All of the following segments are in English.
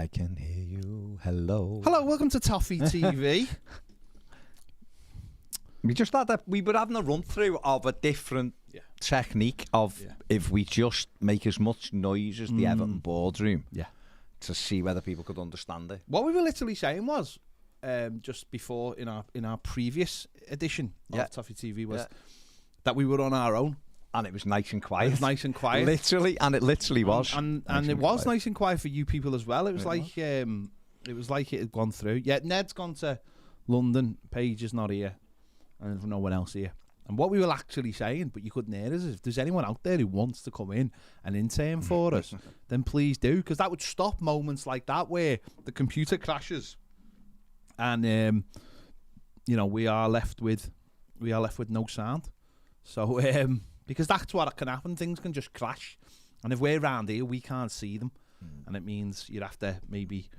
I can hear you. Hello. Hello, welcome to Toffee TV. We were having a run through of a different technique of if we just make as much noise as the Everton boardroom to see whether people could understand it. What we were literally saying was, just before in our previous edition of Toffee TV was that we were on our own. And it was nice and quiet. It was nice and quiet. Literally, and it literally was. And it was nice and quiet for you people as well. It was like it had gone through. Yeah, Ned's gone to London, Paige is not here, and there's no one else here. And what we were actually saying, but you couldn't hear us, is if there's anyone out there who wants to come in and intern for us, then please do, because that would stop moments like that where the computer crashes and we are left with no sound. So because that's what can happen. Things can just crash. And if we're around here, we can't see them. And it means you'd have to maybe...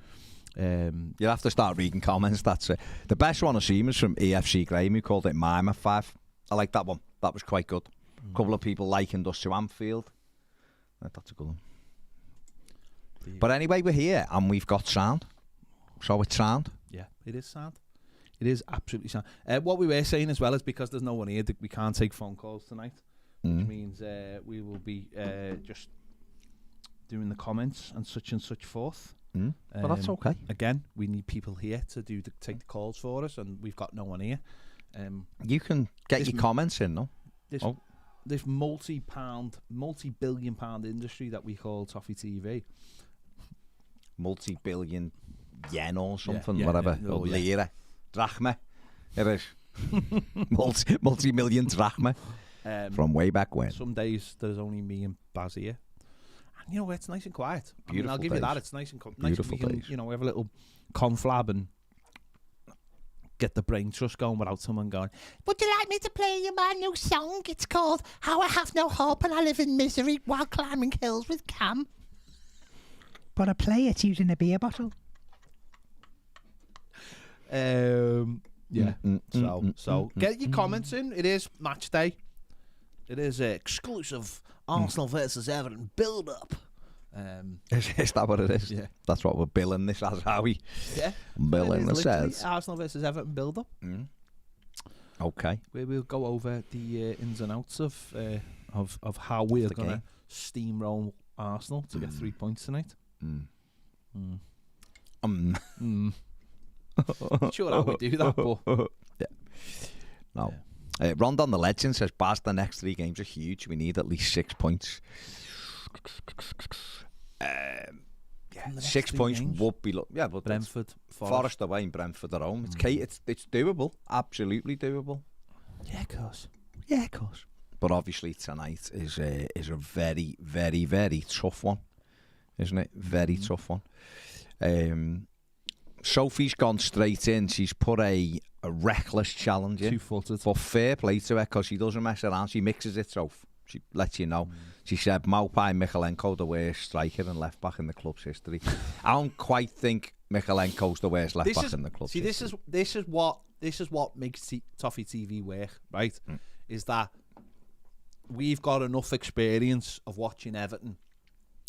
you'll have to start reading comments. That's it. The best one I've seen was from EFC Graham, who called it Mime 5. I like that one. That was quite good. A couple of people likened us to Anfield. That's a good one. But anyway, we're here and we've got sound. So it's sound. Yeah, it is sound. It is absolutely sound. What we were saying as well is because there's no one here, we can't take phone calls tonight. Which means we will be just doing the comments and such forth. But that's okay. Again, we need people here to take the calls for us, and we've got no one here. You can get your comments in, though. This multi-billion pound industry that we call Toffee TV. Multi-billion yen or something, whatever. Or lira. Drachma. It is. Multi-million drachma. From way back when. Some days there's only me and Baz here. And you know, it's nice and quiet. Beautiful I'll give days. you that. It's nice and Beautiful nice. We can, have a little conflab and get the brain trust going without someone going, would you like me to play you my new song? It's called How I Have No Hope and I Live in Misery While Climbing Hills with Cam. But I play it using a beer bottle. So get your comments in. It is match day. It is exclusive Arsenal versus Everton build-up. Is that what it is? Yeah. That's what we're billing this as, are we? Yeah. Billing this as. Arsenal versus Everton build-up. Okay. Where we'll go over the ins and outs of how we're going to steamroll Arsenal to get 3 points tonight. Not sure how we do that, but... No. Yeah. Rondon the Legend says, Baz, the next 3 games are huge. We need at least 6 points. 6 points games? would be... but Brentford, Forest away and Brentford at home. It's doable. Absolutely doable. Yeah, of course. But obviously tonight is a very, very, very tough one. Isn't it? Very tough one. Sophie's gone straight in. She's put a reckless challenge in. 2-footed. But fair play to her, because she doesn't mess around. She mixes it, so she lets you know. She said Maupai Michalenko the worst striker and left back in the club's history. I don't quite think Michalenko's the worst left back in the club's history. This is what makes Toffee TV work, right? Is that we've got enough experience of watching Everton,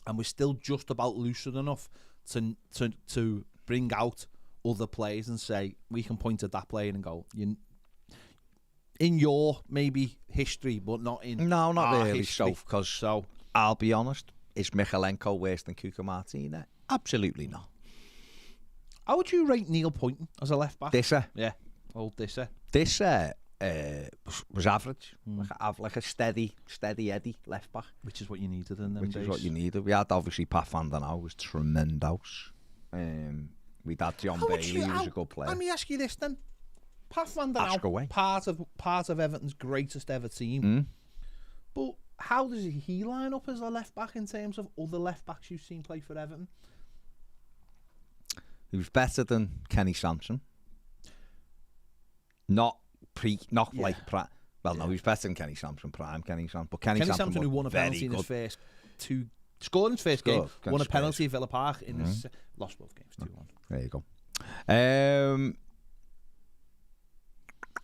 and we're still just about lucid enough to bring out other players and say, we can point at that player and go, in your maybe history, but not in not our really. history. Because I'll be honest, is Michalenko worse than Cuca Martina? Absolutely not. How would you rate Neil Poynton as a left back? Disser. Yeah, old Disser. Disser was average, like a steady Eddie left back, which is what you needed in them which days. Is what you needed. We had obviously Pat Van Den Hauwe was tremendous. We'd had John Bailey, who was a good player. Let me ask you this then. Pat Van Den Hauwe, part of Everton's greatest ever team. But how does he line up as a left back in terms of other left backs you've seen play for Everton? He was better than Kenny Sampson. Not like Pratt. Well, no, he was better than Kenny Sampson, prime Kenny Sampson. But Kenny Sampson who won a penalty in his first scored in his first game, won a penalty at Villa Park in his lost both games 2-1. There you go.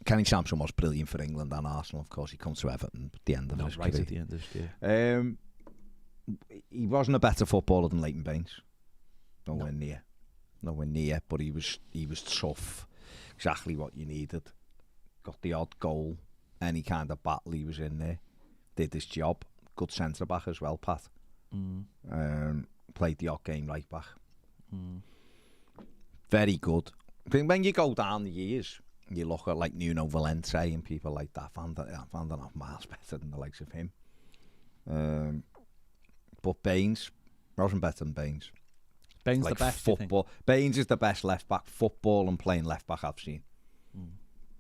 Kenny Sampson was brilliant for England and Arsenal. Of course, he comes to Everton at the end of his career. At the end of his career. He wasn't a better footballer than Leighton Baines. Nowhere near. But he was tough. Exactly what you needed. Got the odd goal. Any kind of battle he was in there. Did his job. Good centre back as well, Pat. Played the odd game right back. Very good. I think when you go down the years, you look at like Nuno Valente and people like that. Van der Nof miles better than the likes of him. But Baines wasn't better than Baines. Baines like the best. Football. Baines is the best left back, football and playing left back I've seen.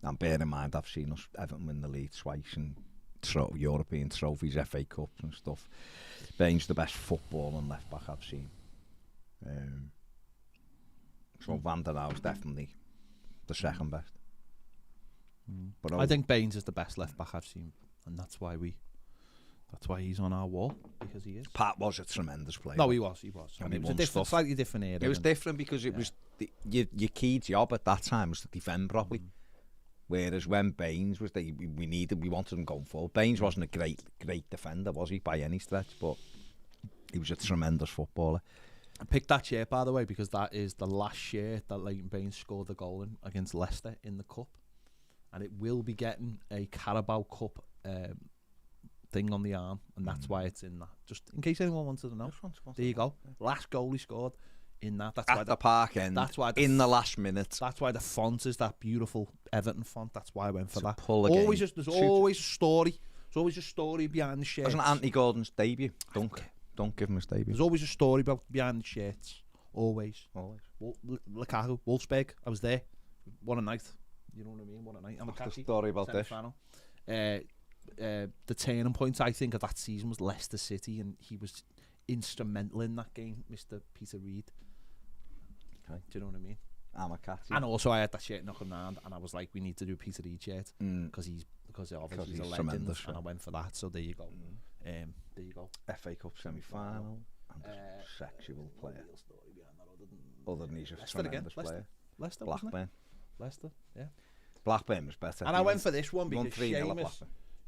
And bear in mind, I've seen us Everton win the league twice and European trophies, FA Cups and stuff. Baines the best football and left back I've seen. So Van der Nof is definitely the second best. But I think Baines is the best left back I've seen, and that's why he's on our wall, because he is. Pat was a tremendous player. No, he was. I mean, it was a slightly different era. It was different because it was your key job at that time was to defend properly. Whereas when Baines was there, we wanted him going forward. Baines wasn't a great defender, was he, by any stretch? But he was a tremendous footballer. I picked that shirt, by the way, because that is the last shirt that Leighton Baines scored the goal in against Leicester in the Cup. And it will be getting a Carabao Cup thing on the arm, and that's why it's in that. Just in case anyone wanted to know. There you go. Last goal he scored in that. That's at the Park End. That's why in the last minute. That's why the font is that beautiful Everton font. That's why I went for that. There's always a story. There's always a story behind the shirts. Wasn't Anthony Gordon's debut? Don't give him his debut. There's always a story behind the shirts. Always. Lukaku, Wolfsburg. I was there. What a night. You know what I mean? What a night. What's the story about this? The turning point, I think, of that season was Leicester City, and he was instrumental in that game, Mr. Peter Reid. Okay. Do you know what I mean? I'm a cat. And also, I had that shirt knocking around, and I was like, we need to do a Peter Reid shirt because obviously he's a legend, and I went for that. So there you go. There you go. FA Cup semi-final. And sexual player. Other than he's a tremendous player. Leicester, Blackburn. Leicester, yeah. Blackburn was better. And I went for this one because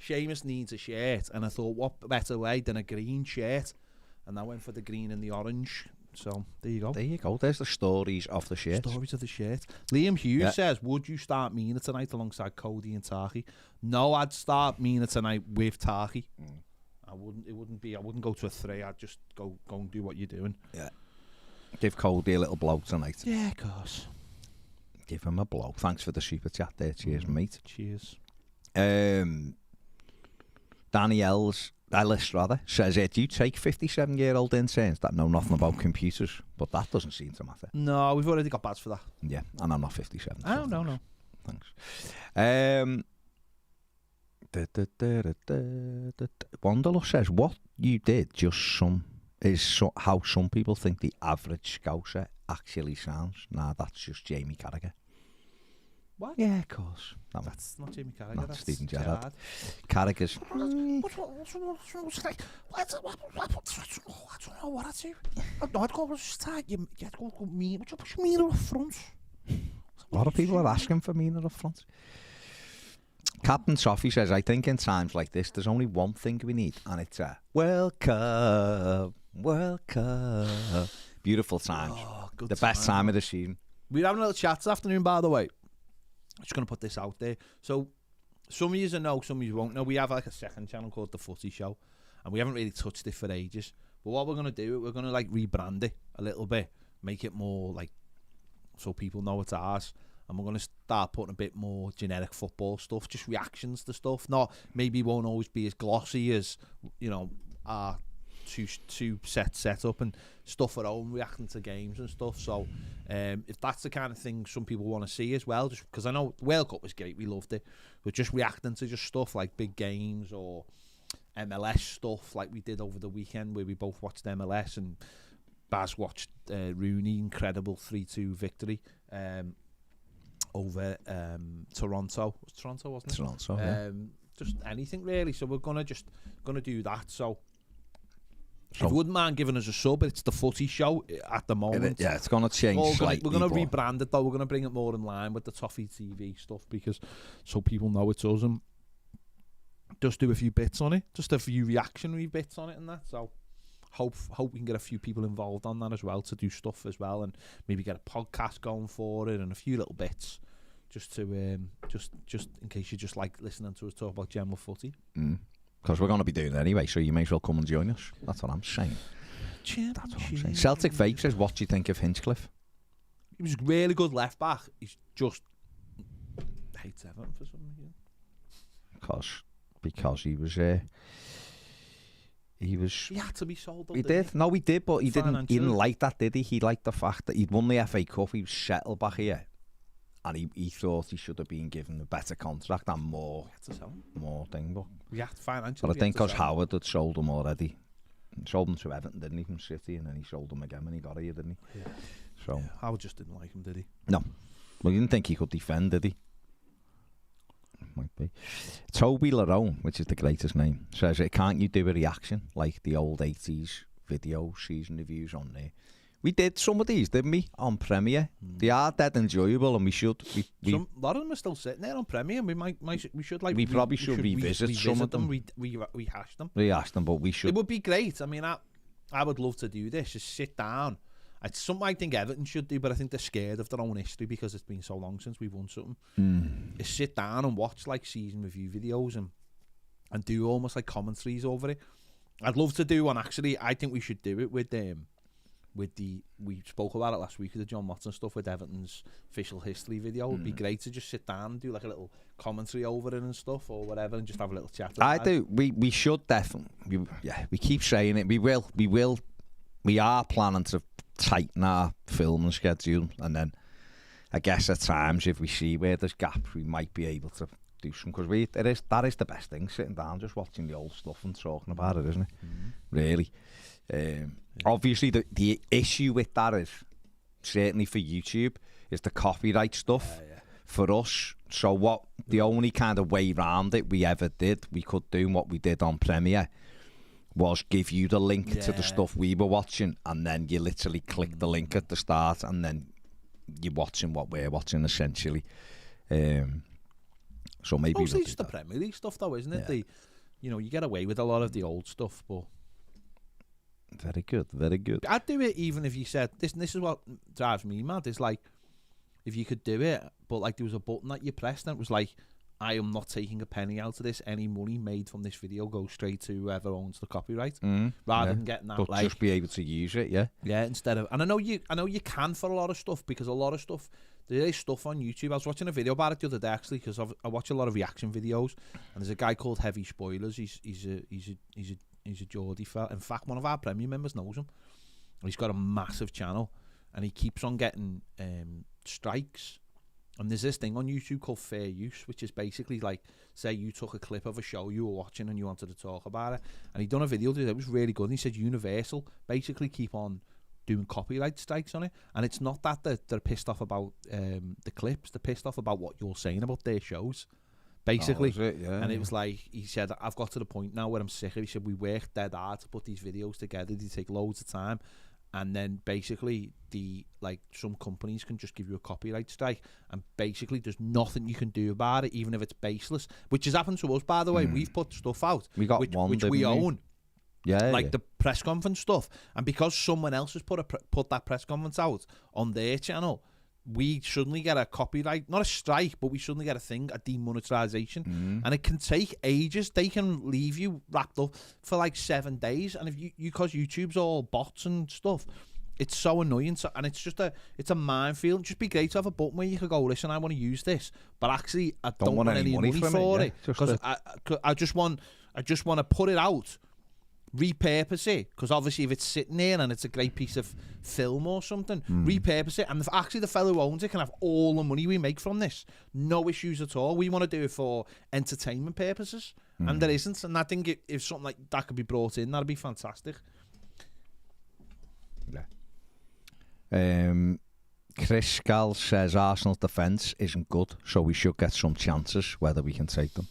Seamus needs a shirt, and I thought, what better way than a green shirt? And I went for the green and the orange. So there you go. There you go. There's the stories of the shirt. Stories of the shirt. Liam Hughes says, would you start Mina tonight alongside Cody and Tarky? No, I'd start Mina tonight with Tarky. I wouldn't go to a 3. I'd just go and do what you're doing. Yeah. Give Cody a little blow tonight. Yeah, of course. Give him a blow. Thanks for the super chat there. Cheers, mate. Cheers. Danny Ellis says, do you take 57-year-old interns that know nothing about computers? But that doesn't seem to matter. No, we've already got badges for that. Yeah, and I'm not 57. Oh, no. Thanks. Wanderlust says, what you did how some people think the average Scouser actually sounds. Nah, that's just Jamie Carragher. What? Yeah, of course. That's not Jamie Carragher. Not that's Stephen Gerrard. Carragher's. I don't know what I do. I'd go start. You had to go me. What you mean up front? A lot of people are asking for Mina up front. Captain Toffee says, I think in times like this, there's only one thing we need, and it's a World Cup. Beautiful times. The best time of the season. We're having a little chat this afternoon, by the way. I'm just going to put this out there. So, some of you know, some of you won't know. We have like a second channel called The Footy Show, and we haven't really touched it for ages. But what we're going to do, we're going to like rebrand it a little bit, make it more like, so people know it's ours. And we're going to start putting a bit more generic football stuff, just reactions to stuff. Maybe won't always be as glossy as, our two set up and stuff at home, reacting to games and stuff. So if that's the kind of thing some people want to see as well, just because I know the World Cup was great, we loved it, but just reacting to just stuff like big games or MLS stuff like we did over the weekend where we both watched MLS and Baz watched Rooney, incredible 3-2 victory over Toronto. It was Toronto, wasn't it? Toronto, yeah. Just anything really. So we're gonna do that. So if you wouldn't mind giving us a sub, it's The Footy Show at the moment. It's gonna change slightly. We're gonna rebrand it though. We're gonna bring it more in line with the Toffee TV stuff because so people know it's us and just do a few bits on it, just a few reactionary bits on it and that. So hope we can get a few people involved on that as well to do stuff as well, and maybe get a podcast going for it and a few little bits just to just in case you just like listening to us talk about general footy. Because we're going to be doing it anyway, so you may as well come and join us. That's what I'm saying. That's what I'm saying. Celtic Fake says, what do you think of Hinchcliffe? He was really good left back. He's just hates Everton for some reason. Because he was He had to be sold. He did. No, he did, but he didn't like that, did he? He liked the fact that he'd won the FA Cup. He was settled back here, and he thought he should have been given a better contract and more thing. But financially. But I think because Howard had sold him already. Sold him to Everton, didn't he, from City, and then he sold him again when he got here, didn't he? Yeah. So Howard just didn't like him, did he? No. Well, he didn't think he could defend, did he? Might be. Toby Larone, which is the greatest name, says, can't you do a reaction like the old 80s video season reviews on there? We did some of these, didn't we, on Premiere? They are dead enjoyable, and we should. A lot of them are still sitting there on Premiere, and we should like. We probably should revisit some of them. We rehash them. Rehash them, but we should. It would be great. I mean, I would love to do this. Just sit down. It's something I think Everton should do, but I think they're scared of their own history because it's been so long since we've won something. Just sit down and watch like season review videos and do almost like commentaries over it. I'd love to do one. Actually, I think we should do it with we spoke about it last week with the John Watson stuff with Everton's official history video. It'd be great to just sit down and do like a little commentary over it and stuff or whatever, and just have a little chat. We should definitely. We keep saying it. We will. We are planning to tighten our filming schedule, and then I guess at times if we see where there's gaps, we might be able to do some, because that is the best thing, sitting down just watching the old stuff and talking about it, isn't it? Really. Obviously the issue with that is, certainly for YouTube, is the copyright stuff for us. So what the only kind of way around it we ever did, we could do what we did on Premiere, was give you the link to the stuff we were watching, and then you literally click the link at the start, and then you're watching what we're watching, essentially. So maybe mostly just the Premier League stuff, though, isn't it? You get away with a lot of the old stuff, but very good, very good. I'd do it even if you said this. And this is what drives me mad. It's like if you could do it, but like there was a button that you pressed, and it was like, I am not taking a penny out of this. Any money made from this video goes straight to whoever owns the copyright, rather than getting that. But like, just be able to use it, yeah. Instead of, and I know you can for a lot of stuff, because a lot of stuff, there is stuff on YouTube. I was watching a video about it the other day, actually, because I watch a lot of reaction videos, and there's a guy called Heavy Spoilers. He's a Geordie fella. In fact, one of our Premier members knows him. He's got a massive channel, and he keeps on getting strikes. And there's this thing on YouTube called fair use, which is basically like, say you took a clip of a show you were watching and you wanted to talk about it, and he'd done a video that was really good, and he said Universal basically keep on doing copyright strikes on it, and it's not that they're pissed off about the clips, they're pissed off about what you're saying about their shows, basically. And it was like, he said, I've got to the point now where I'm sick of it. He said, we work dead hard to put these videos together, they take loads of time, and then basically some companies can just give you a copyright strike, and basically there's nothing you can do about it, even if it's baseless, which has happened to us, by the way. We've put stuff out which we own, the press conference stuff, and because someone else has put that press conference out on their channel, we suddenly get a copyright, not a strike, but we suddenly get a demonetization, and it can take ages. They can leave you wrapped up for like 7 days, and if you because YouTube's all bots and stuff, it's so annoying. And it's a minefield. It'd just be great to have a button where you could go, listen, I want to use this, but actually I don't want any money for it, because I just want to put it out, repurpose it, because obviously if it's sitting there and it's a great piece of film or something, repurpose it, and actually the fellow who owns it can have all the money we make from this, no issues at all. We want to do it for entertainment purposes, and there isn't, and I think if something like that could be brought in, that'd be fantastic. Chris Scal says Arsenal's defence isn't good, so we should get some chances, whether we can take them.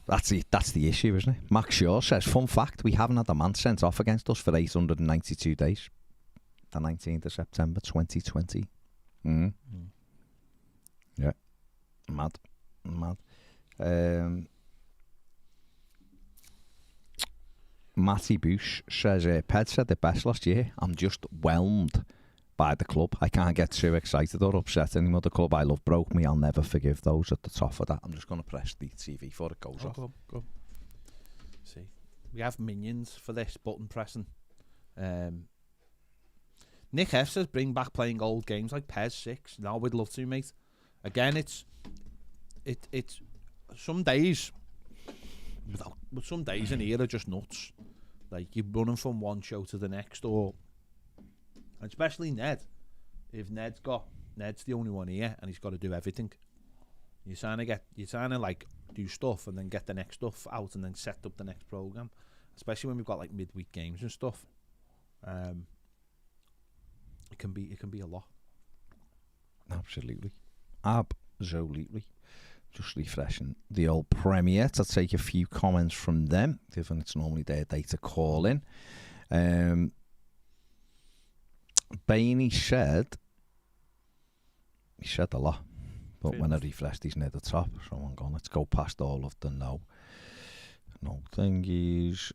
That's the issue, isn't it? Max Shaw says, fun fact, we haven't had a man sent off against us for 892 days. The 19th of September 2020. Yeah. Mad. Matty Bush says, Ped said it best last year. I'm just whelmed by the club. I can't get too excited or upset anymore. The club I love broke me. I'll never forgive those at the top of that. I'm just going to press the TV before it goes off. Go. See, we have minions for this button pressing. Nick F says, bring back playing old games like PES 6. No, we'd love to, mate. Again, it's some days, but some days in here are just nuts. Like, you're running from one show to the next, or especially Ned. If Ned's the only one here, and he's got to do everything. You're trying to like do stuff and then get the next stuff out and then set up the next program. Especially when we've got like midweek games and stuff. It can be a lot. Absolutely. Just refreshing the old Premier to take a few comments from them, given it's normally their day to call in. Bainey said a lot, but when I refreshed, he's near the top. So I'm going, let's go past all of the no thingies.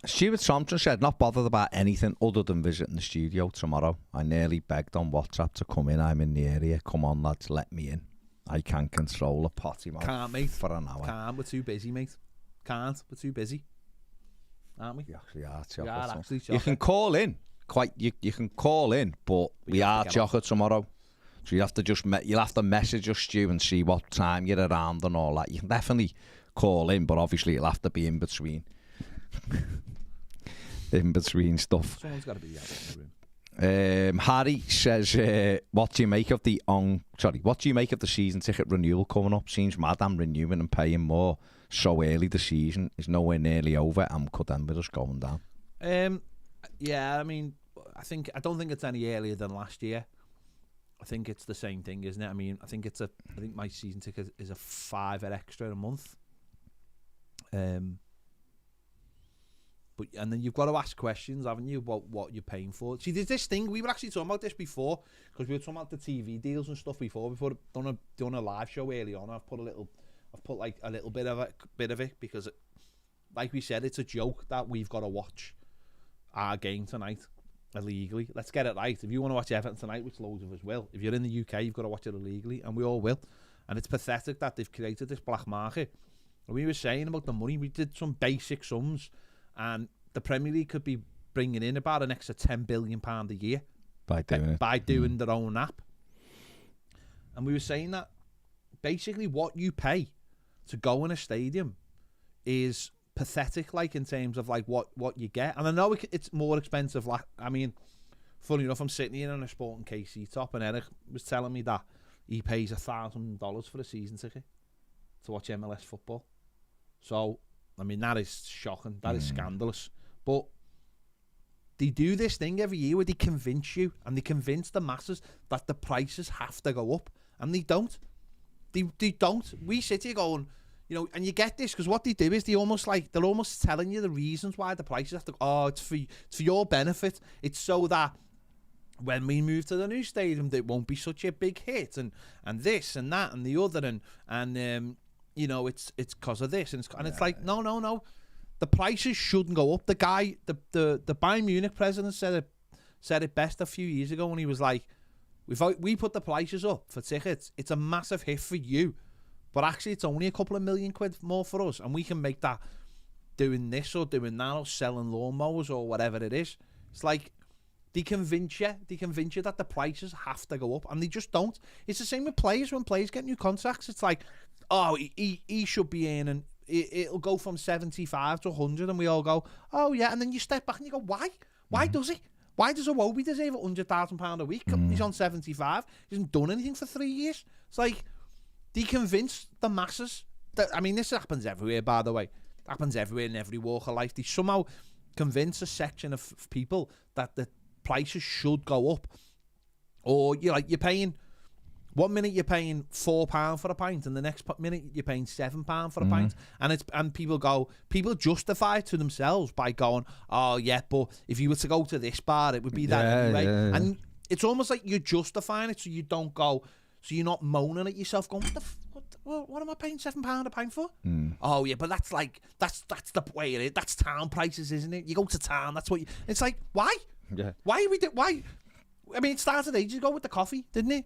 Stuart Thompson said, not bothered about anything other than visiting the studio tomorrow. I nearly begged on WhatsApp to come in. I'm in the area. Come on, lads, let me in. I can control a potty mouth. Can't, mate. For an hour. Can't, we're too busy, mate. Can't, we're too busy. Aren't we? You actually are, We are actually you can call in. You can call in, but we are chocker tomorrow. So you have to you'll have to message us, Stu, and see what time you're around and all that. You can definitely call in, but obviously it'll have to be in between. In between stuff. Someone's got to be in the room. Harry says, what do you make of the season ticket renewal coming up? Seems mad I'm renewing and paying more so early. The season is nowhere nearly over and could end with us going down. Yeah, I mean, I don't think it's any earlier than last year. I think it's the same thing, isn't it? I mean, I think my season ticket is a £5 extra a month. But and then you've got to ask questions, haven't you, about what you're paying for? See, there's this thing, we were actually talking about this before, because we were talking about the TV deals and stuff before doing a live show early on. I've put like a little bit of it because, like we said, it's a joke that we've got to watch our game tonight illegally. Let's get it right. If you want to watch Everton tonight, which loads of us will, if you're in the UK, you've got to watch it illegally, and we all will. And it's pathetic that they've created this black market. And we were saying about the money, we did some basic sums, and the Premier League could be bringing in about an extra £10 billion a year by doing their own app. And we were saying that basically what you pay to go in a stadium is pathetic, like, in terms of like what you get. And I know it's more expensive. Like, I mean, funny enough, I'm sitting here on a Sporting KC top, and Eric was telling me that he pays $1,000 for a season ticket to watch MLS football. So, I mean, that is shocking. That is scandalous. But they do this thing every year where they convince you, and they convince the masses that the prices have to go up, and they don't. They don't. We sit here going, you know, and you get this because what they do is they're almost telling you the reasons why the prices have to go. Oh, it's for your benefit. It's so that when we move to the new stadium, it won't be such a big hit, and this and that and the other, and you know, it's because of this, and it's like no, the prices shouldn't go up. The guy, the Bayern Munich president said it best a few years ago when he was like, we put the prices up for tickets. It's a massive hit for you, but actually it's only a couple of million quid more for us, and we can make that doing this or doing that or selling lawnmowers or whatever it is. It's like they convince you that the prices have to go up, and they just don't. It's the same with players. When players get new contracts, it's like, oh, he should be in, and it'll go from 75 to 100, and we all go, oh yeah, and then you step back and you go, why does he? Why does Iwobi deserve £100,000 a week? He's on 75. He hasn't done anything for 3 years. It's like, they convince the masses that, I mean, this happens everywhere, by the way. It happens everywhere in every walk of life. They somehow convince a section of people that the prices should go up. Or you're paying, 1 minute you're paying £4 for a pint, and the next minute you're paying £7 for a pint, and people justify it to themselves by going, oh yeah, but if you were to go to this bar, it would be that anyway. Yeah. And it's almost like you're justifying it, so you don't go, so you're not moaning at yourself, going, well, what am I paying £7 a pint for? Oh yeah, but that's the way it is. That's town prices, isn't it? You go to town, that's what you. It's like, why? Yeah. Why are we? Why? I mean, it started ages ago with the coffee, didn't it?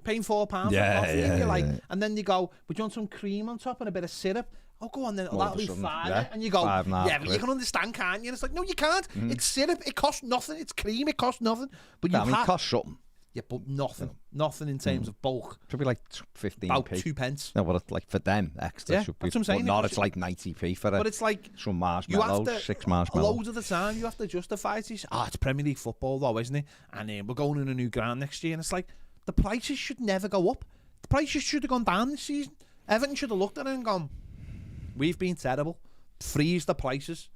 Paying £4 for coffee, and you're like, and then you go, "Would you want some cream on top and a bit of syrup?" Oh, go on then. That'll be fine. And you go, yeah, but you can understand, can't you? And it's like, no, you can't. It's syrup. It costs nothing. It's cream. It costs nothing. But I mean, it costs something. Yeah, but nothing. Nothing in terms of bulk. Should be like 15p. About 2 pence. No, but it's like for them, extra should be. That's what I'm saying. But not, it's like 90p for it. But it's like some marshmallows, 6 marshmallows. Loads of the time, you have to justify it. It's Premier League football, though, isn't it? And we're going in a new ground next year. And it's like, the prices should never go up. The prices should have gone down this season. Everton should have looked at it and gone, we've been terrible. Freeze the prices.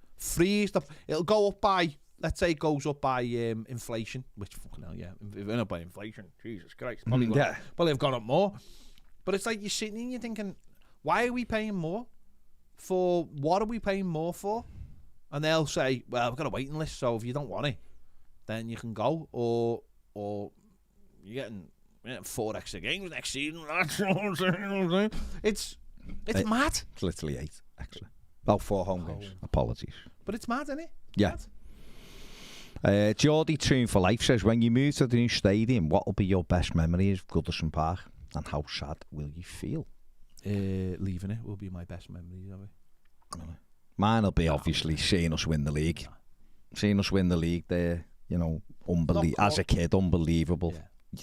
It'll go up by, let's say it goes up by inflation, which fucking hell, yeah. If it went up by inflation, Jesus Christ. Probably have gone up more. But it's like you're sitting and you're thinking, why are we paying more? For what are we paying more for? And they'll say, well, we've got a waiting list, so if you don't want it, then you can go. Or you're getting 4 extra games next season. It's mad. It's literally 8 extra. About 4 home games. Apologies. But it's mad, isn't it? Yeah. Geordie Tune for Life says, when you move to the new stadium, what will be your best memory of Goodison Park and how sad will you feel? Leaving it will be my best memory of it. Mine will be obviously seeing us win the league. Seeing us win the league there, you know, as a kid, unbelievable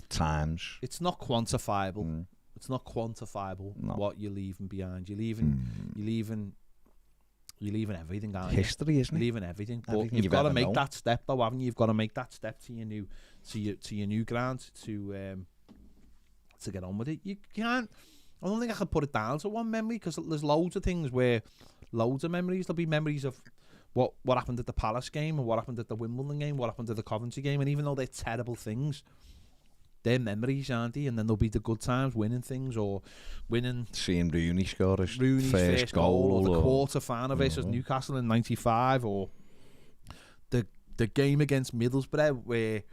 times. It's not quantifiable. It's not quantifiable what you're leaving behind. You're leaving everything, aren't you? History, isn't it? You're leaving everything. But you've got to make that step, though, haven't you? You've got to make that step to your new ground to get on with it. You can't. I don't think I could put it down to one memory because there's loads of things where loads of memories. There'll be memories of what happened at the Palace game and what happened at the Wimbledon game, what happened at the Coventry game, and even though they're terrible things, they're memories, aren't they? And then there'll be the good times, winning things or seeing Rooney score his first goal or the quarter-final versus Newcastle in '95, or the game against Middlesbrough where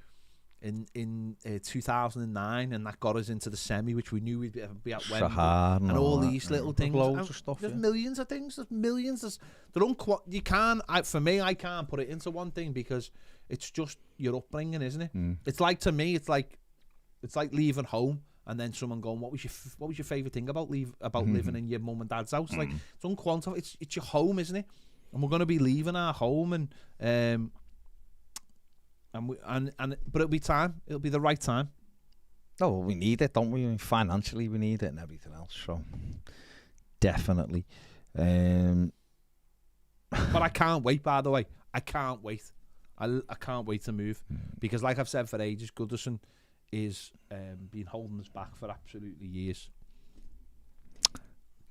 in 2009, and that got us into the semi, which we knew we'd be at Wembley, and all these little things. Loads of stuff. There's millions of things. There's millions. You can't. For me, I can't put it into one thing because it's just your upbringing, isn't it? It's like, to me, it's like leaving home and then someone going, what was your favourite thing about living in your mum and dad's house? Like, it's unquantifiable. It's your home, isn't it? And we're going to be leaving our home, but it'll be time. It'll be the right time. Oh, well, we need it, don't we? Financially, we need it and everything else. So, definitely. But I can't wait. By the way, I can't wait. I can't wait to move because, like I've said for ages, Goodison is been holding us back for absolutely years.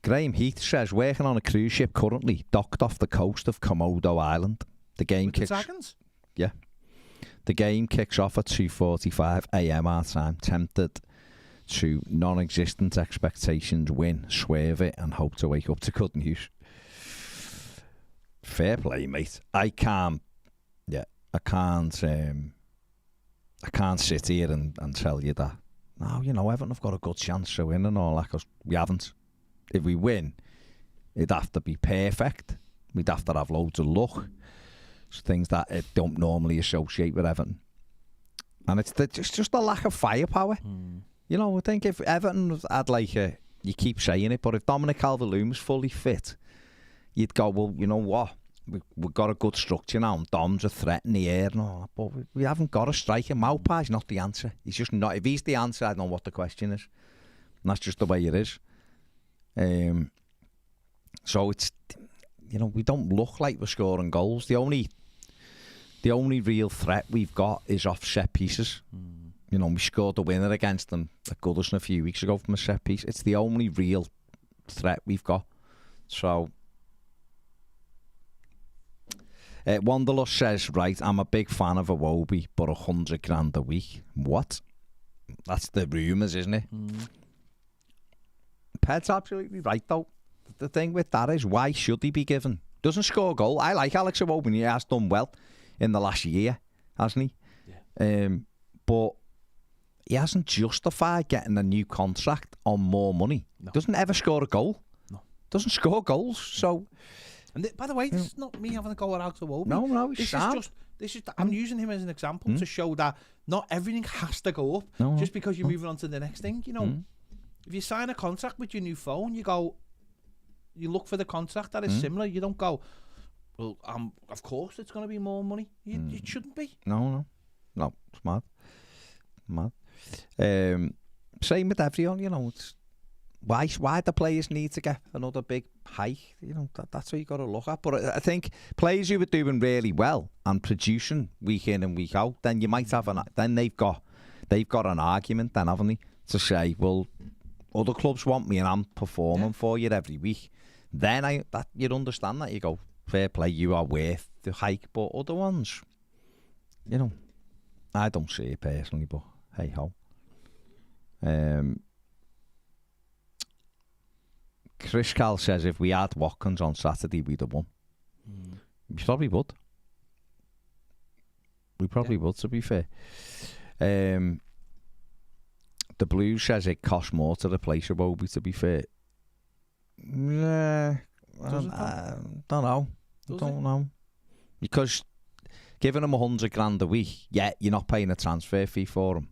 Graham Heath says, working on a cruise ship currently, docked off the coast of Komodo Island. The game kicks. Yeah. The game kicks off at 2:45 a.m. our time. Tempted to non-existent expectations, win, swerve it, and hope to wake up to good news. Fair play, mate. I can't sit here and tell you that. No, you know, Everton have got a good chance of winning and all that, because we haven't. If we win, it'd have to be perfect. We'd have to have loads of luck. It's things that I don't normally associate with Everton. And it's just a lack of firepower. You know, I think if Everton had you keep saying it, but if Dominic Calvert-Lewin was fully fit, you'd go, well, you know what? We've got a good structure now, and Dom's a threat in the air and all that, but we haven't got a striker. Maupai's not the answer. He's just not. If he's the answer, I don't know what the question is. And that's just the way it is. So it's, you know, we don't look like we're scoring goals. The only real threat we've got is off set pieces. You know, we scored the winner against them at Goodison a few weeks ago from a set piece. It's the only real threat we've got. So, Wanderlust says, right, I'm a big fan of Iwobi, but $100,000 a week. What? That's the rumours, isn't it? Ped's absolutely right, though. The thing with that is, why should he be given? Doesn't score a goal. I like Alex Iwobi. He has done well in the last year, hasn't he? Yeah. But he hasn't justified getting a new contract on more money. No. Doesn't ever score a goal. No. Doesn't score goals. So, and by the way, this is not me having a go at Iwobi. No, he's I'm using him as an example to show that not everything has to go up just because you're moving on to the next thing. You know, if you sign a contract with your new phone, you look for the contract that is similar. You don't go, well, of course it's going to be more money. It shouldn't be. No, it's mad. Same with everyone, you know. It's why the players need to get another big hike, you know. That's what you got to look at. But I think players who are doing really well and producing week in and week out, then you might have then they've got an argument, then, haven't they, to say, well, other clubs want me and I'm performing for you every week. Then you'd understand that. You go, fair play, you are worth the hike. But other ones, you know, I don't see it personally, but hey ho. Chris Cal says if we had Watkins on Saturday, we'd have won. We probably would. We probably would, to be fair. The Blues says it costs more to replace Iwobi, to be fair. I don't know. Because giving him $100,000 a week, you're not paying a transfer fee for him.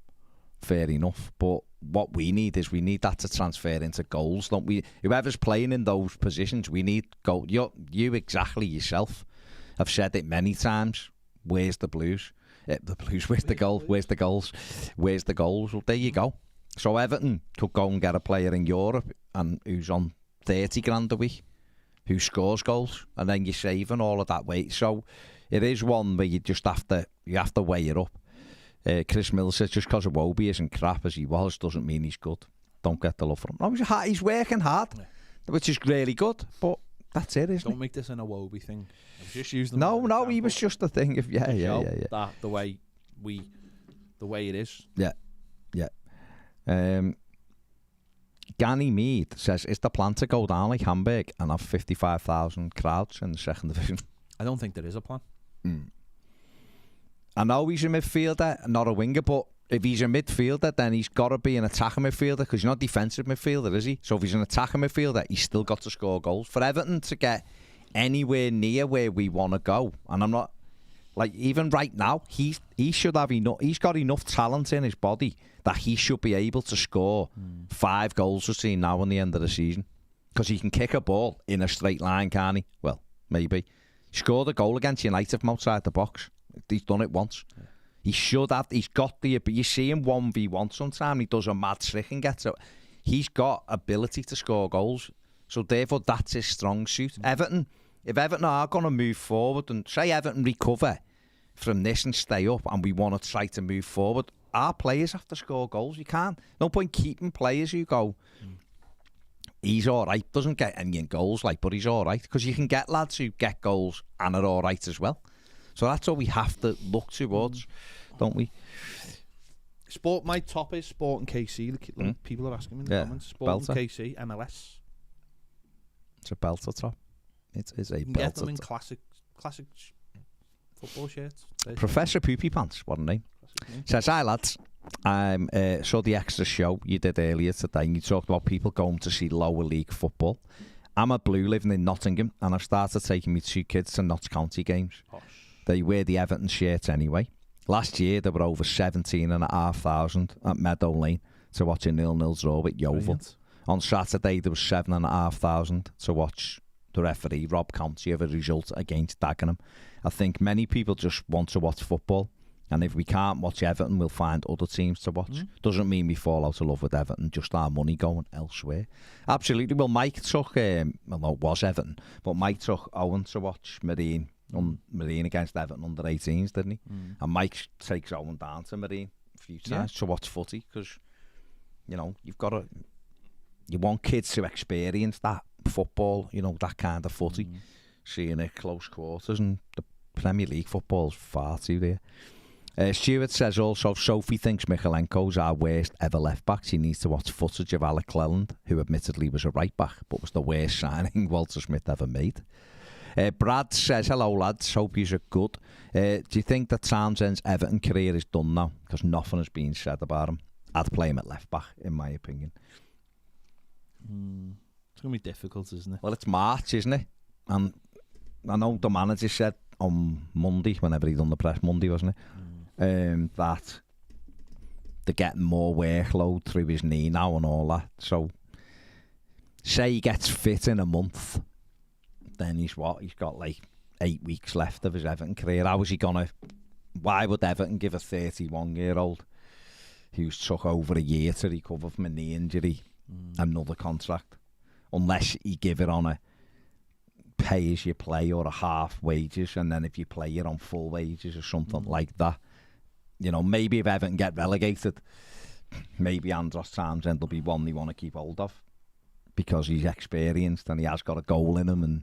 Fair enough. But what we need that to transfer into goals, don't we? Whoever's playing in those positions, we need goal. You exactly yourself have said it many times. Where's the Blues? The Blues. Where's the goal? Where's the goals? Where's the goals? Well, there you go. So Everton could go and get a player in Europe and who's on $30,000 a week, who scores goals, and then you're saving all of that weight. So it is one where you just have to weigh it up. Chris Mill says just because Iwobi isn't crap as he was doesn't mean he's good. Don't get the love for him. No, he's working hard, which is really good. But that's it, isn't it? Don't make this an Iwobi thing. I was just using No, he was just a thing of that the way it is. Yeah. Ganny Mead says, is the plan to go down like Hamburg and have 55,000 crowds in the second division? I don't think there is a plan. I know he's a midfielder, not a winger, but if he's a midfielder, then he's got to be an attacking midfielder because he's not a defensive midfielder, is he? So if he's an attacking midfielder, he's still got to score goals. For Everton to get anywhere near where we want to go, and I'm not, like, even right now, he should have enough, he's got enough talent in his body that he should be able to score 5 goals between now and the end of the season. Because he can kick a ball in a straight line, can't he? Well, maybe. He scored a goal against United from outside the box. He's done it once. He should have. He's got the. You see him 1v1 sometimes. He does a mad trick and gets it. He's got ability to score goals. So therefore, that's his strong suit. Everton. If Everton are going to move forward and say Everton recover from this and stay up, and we want to try to move forward, our players have to score goals. You can't. No point keeping players who go. He's all right. Doesn't get any goals, but he's all right because you can get lads who get goals and are all right as well. So that's what we have to look towards, don't we? My top is Sport and KC. People are asking me in the comments. Sport and KC, MLS. It's a belter top. It is a belter. You can get them in classic football shirts. Professor Poopy Pants, what a name. Says, hi lads. I saw the extra show you did earlier today and you talked about people going to see lower league football. I'm a Blue living in Nottingham and I've started taking my 2 kids to Notts County games. Posh. They wear the Everton shirts anyway. Last year there were over 17,500 at Meadow Lane to watch a 0-0 draw with Yeovil. Brilliant. On Saturday there was 7,500 to watch the referee Rob County of a result against Dagenham. I think many people just want to watch football, and if we can't watch Everton we'll find other teams to watch. Doesn't mean we fall out of love with Everton, just our money going elsewhere. Absolutely. Well, Mike took it was Everton, but Mike took Owen to watch Marine against Everton under 18s, didn't he? And Mike takes Owen down to Marine a few times to watch footy because, you know, you want kids to experience that football, you know, that kind of footy, seeing it close quarters, and the Premier League football is far too there. Stuart says also, Sophie thinks Michalenko's our worst ever left back. She needs to watch footage of Alec Cleland, who admittedly was a right back, but was the worst signing Walter Smith ever made. Brad says, hello lads, hope you're good. Do you think that Townsend's Everton career is done now? Because nothing has been said about him. I'd play him at left back, in my opinion. It's going to be difficult, isn't it? Well, it's March, isn't it? And I know the manager said on Monday, whenever he done the press, Monday, wasn't it? That they're getting more workload through his knee now and all that. So, say he gets fit in a month, then he's got like 8 weeks left of his Everton career. How is he going to... Why would Everton give a 31-year-old who's took over a year to recover from a knee injury another contract? Unless you give it on a pay as you play or a half wages, and then if you play you're on full wages or something like that. You know, maybe if Everton get relegated, maybe Andros Townsend will be one they want to keep hold of because he's experienced and he has got a goal in him and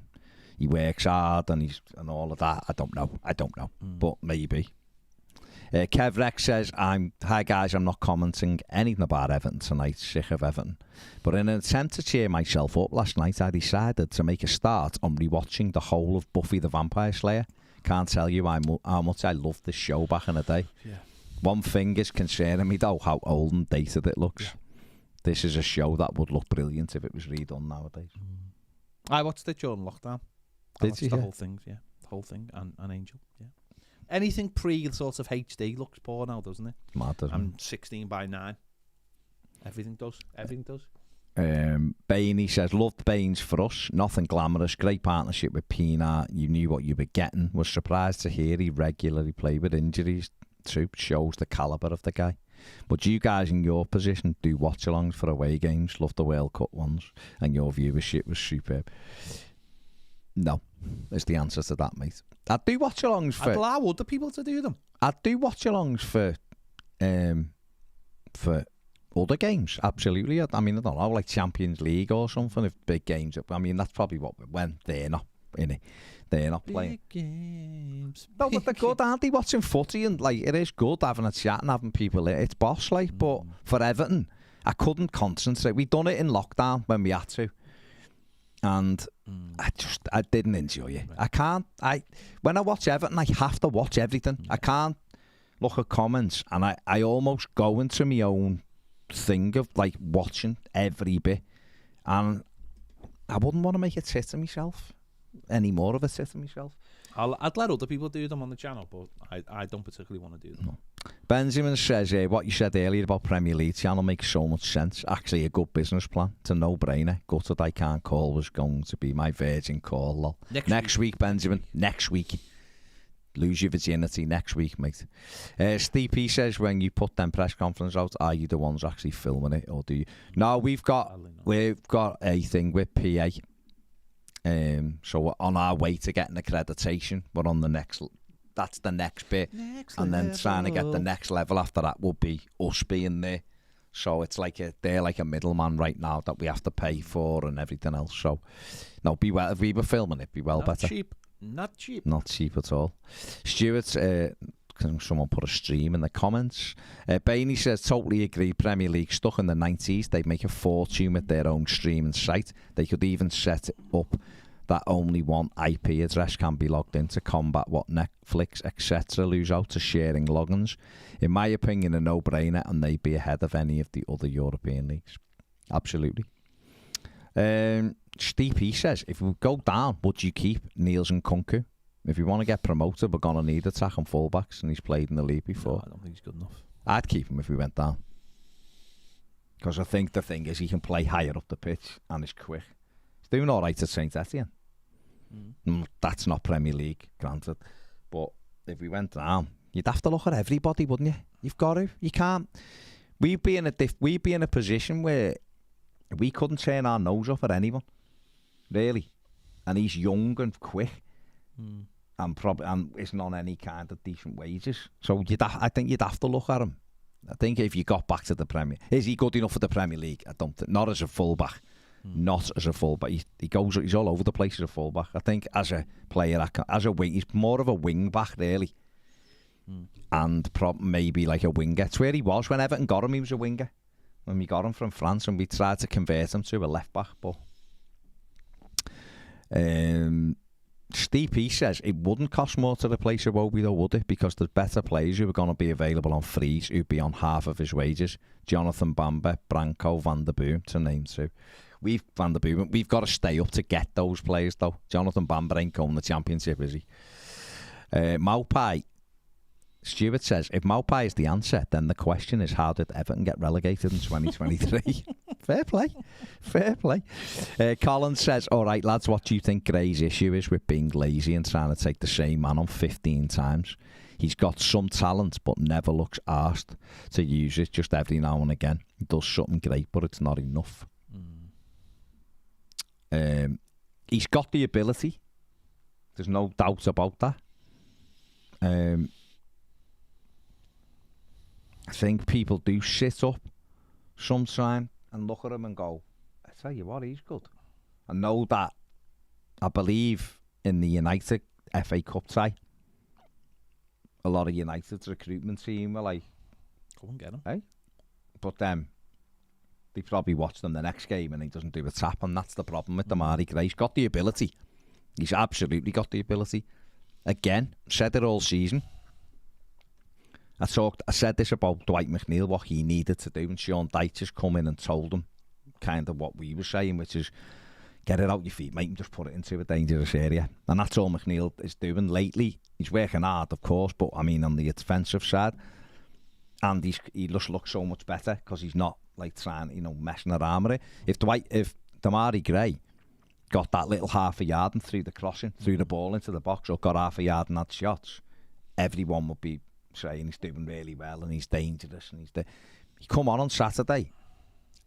he works hard and all of that. I don't know, but maybe. Kev Rex says, hi guys, I'm not commenting anything about Everton tonight, sick of Everton. But in an attempt to cheer myself up last night, I decided to make a start on rewatching the whole of Buffy the Vampire Slayer. Can't tell you how much I loved this show back in the day. Yeah. One thing is concerning me though, how old and dated it looks. Yeah. This is a show that would look brilliant if it was redone nowadays. I watched it during lockdown. Did you? The whole thing, yeah. The whole thing, and Angel, yeah. Anything pre sort of HD looks poor now, doesn't it? Mad, doesn't I'm 16:9. Everything does. Bainey says, loved Baines for us. Nothing glamorous. Great partnership with Pienaar. You knew what you were getting. Was surprised to hear he regularly played with injuries too. Shows the calibre of the guy. But you guys in your position do watch-alongs for away games. Love the World Cup ones. And your viewership was superb. No, is the answer to that, mate. I do watch-alongs for... I'd allow other people to do them. I do watch-alongs for other games, absolutely. I mean, I don't know, like Champions League or something, if big games... I mean, that's probably what we went. They're not, innit? They're not playing. Big games. No, but they're good, aren't they? Watching footy, and like, it is good having a chat and having people in. It's boss, like, but for Everton, I couldn't concentrate. We done it in lockdown when we had to. And I didn't enjoy it. Right. When I watch Everton, I have to watch everything. I can't look at comments, and I almost go into my own thing of like watching every bit, and I wouldn't want to make a tit of myself, any more of a tit of myself. I'd let other people do them on the channel, but I don't particularly want to do them. No. Benjamin says, what you said earlier about Premier League channel makes so much sense. Actually, a good business plan. It's a no-brainer. Gutted I can't call was going to be my virgin call. Lol. Next week, Benjamin. Next week. Lose your virginity next week, mate. Steve P says, when you put them press conference out, are you the ones actually filming it, or do you? No, we've got a thing with PA. So we're on our way to getting accreditation. We're on the next... That's the next bit. Then trying to get the next level after that will be us being there. So it's like they're like a middleman right now that we have to pay for and everything else. So, no, be well. If we were filming it, be well Not better. Not cheap. Not cheap at all. Stuart, someone put a stream in the comments. Bainey says, totally agree. Premier League stuck in the 90s. They'd make a fortune with their own streaming site. They could even set it up that only one IP address can be logged in to combat what Netflix, etc. lose out to sharing logins. In my opinion, a no-brainer, and they'd be ahead of any of the other European leagues. Absolutely. Steve P says, if we go down, would you keep Niels and Kunku? If you want to get promoted, we're going to need attack and fullbacks, and he's played in the league before. No, I don't think he's good enough. I'd keep him if we went down. Because I think the thing is he can play higher up the pitch and he's quick. He's doing all right at St Etienne. That's not Premier League, granted. But if we went down, you'd have to look at everybody, wouldn't you? You've got to. You can't. We'd be in a position where we couldn't turn our nose up at anyone, really. And he's young and quick, and isn't on any kind of decent wages. So I think you'd have to look at him. I think if you got back to the Premier, is he good enough for the Premier League? I don't think. Not as a fullback. Not as a fullback. He's all over the place as a fullback. I think as a player, as a wing, he's more of a wing back really, and maybe like a winger. It's where he was when Everton got him. He was a winger when we got him from France, and we tried to convert him to a left back. But Steve P says it wouldn't cost more to replace Iwobi though, would it? Because there's better players who are going to be available on frees who'd be on half of his wages. Jonathan Bamber, Branco, Van der Boom, to name two. We've got to stay up to get those players though. Jonathan Bamber ain't going the Championship, is he? Maupai, Stuart says, if Maupai is the answer, then the question is, how did Everton get relegated in 2023? Fair play. Colin says, all right, lads, what do you think Gray's issue is with being lazy and trying to take the same man on 15 times? He's got some talent, but never looks arsed to use it just every now and again. He does something great, but it's not enough. He's got the ability. There's no doubt about that. I think people do sit up sometime and look at him and go, I tell you what, he's good. I know that. I believe in the United FA Cup tie. A lot of United's recruitment team were like, go and get him. Hey? But they probably watch them the next game and he doesn't do a tap, and that's the problem with Demarai Gray. He's got the ability. He's absolutely got the ability. Again, said it all season. I said this about Dwight McNeil, what he needed to do, and Sean Dyche just come in and told him kind of what we were saying, which is get it out your feet, mate, and just put it into a dangerous area. And that's all McNeil is doing lately. He's working hard, of course, but I mean on the defensive side, and he just looks so much better because he's not like trying, messing around with it. If Demarai Gray got that little half a yard and threw the crossing, threw the ball into the box, or got half a yard and had shots, everyone would be saying he's doing really well and he's dangerous and he come on Saturday,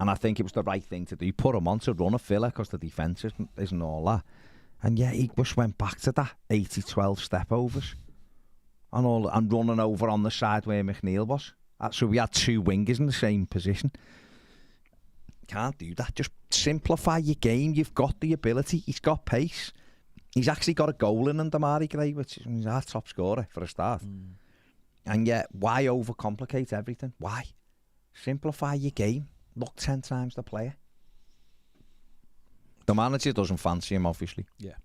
and I think it was the right thing to do. Put him on to run a filler because the defence isn't all that, and yeah, he just went back to that 80-12 step overs and running over on the side where McNeil was. So we had two wingers in the same position. Can't do that. Just simplify your game. You've got the ability. He's got pace. He's actually got a goal in Demarai Gray, which is our top scorer for a start. And yet, why overcomplicate everything? Why? Simplify your game. Look 10 times the player. The manager doesn't fancy him, obviously. Yeah.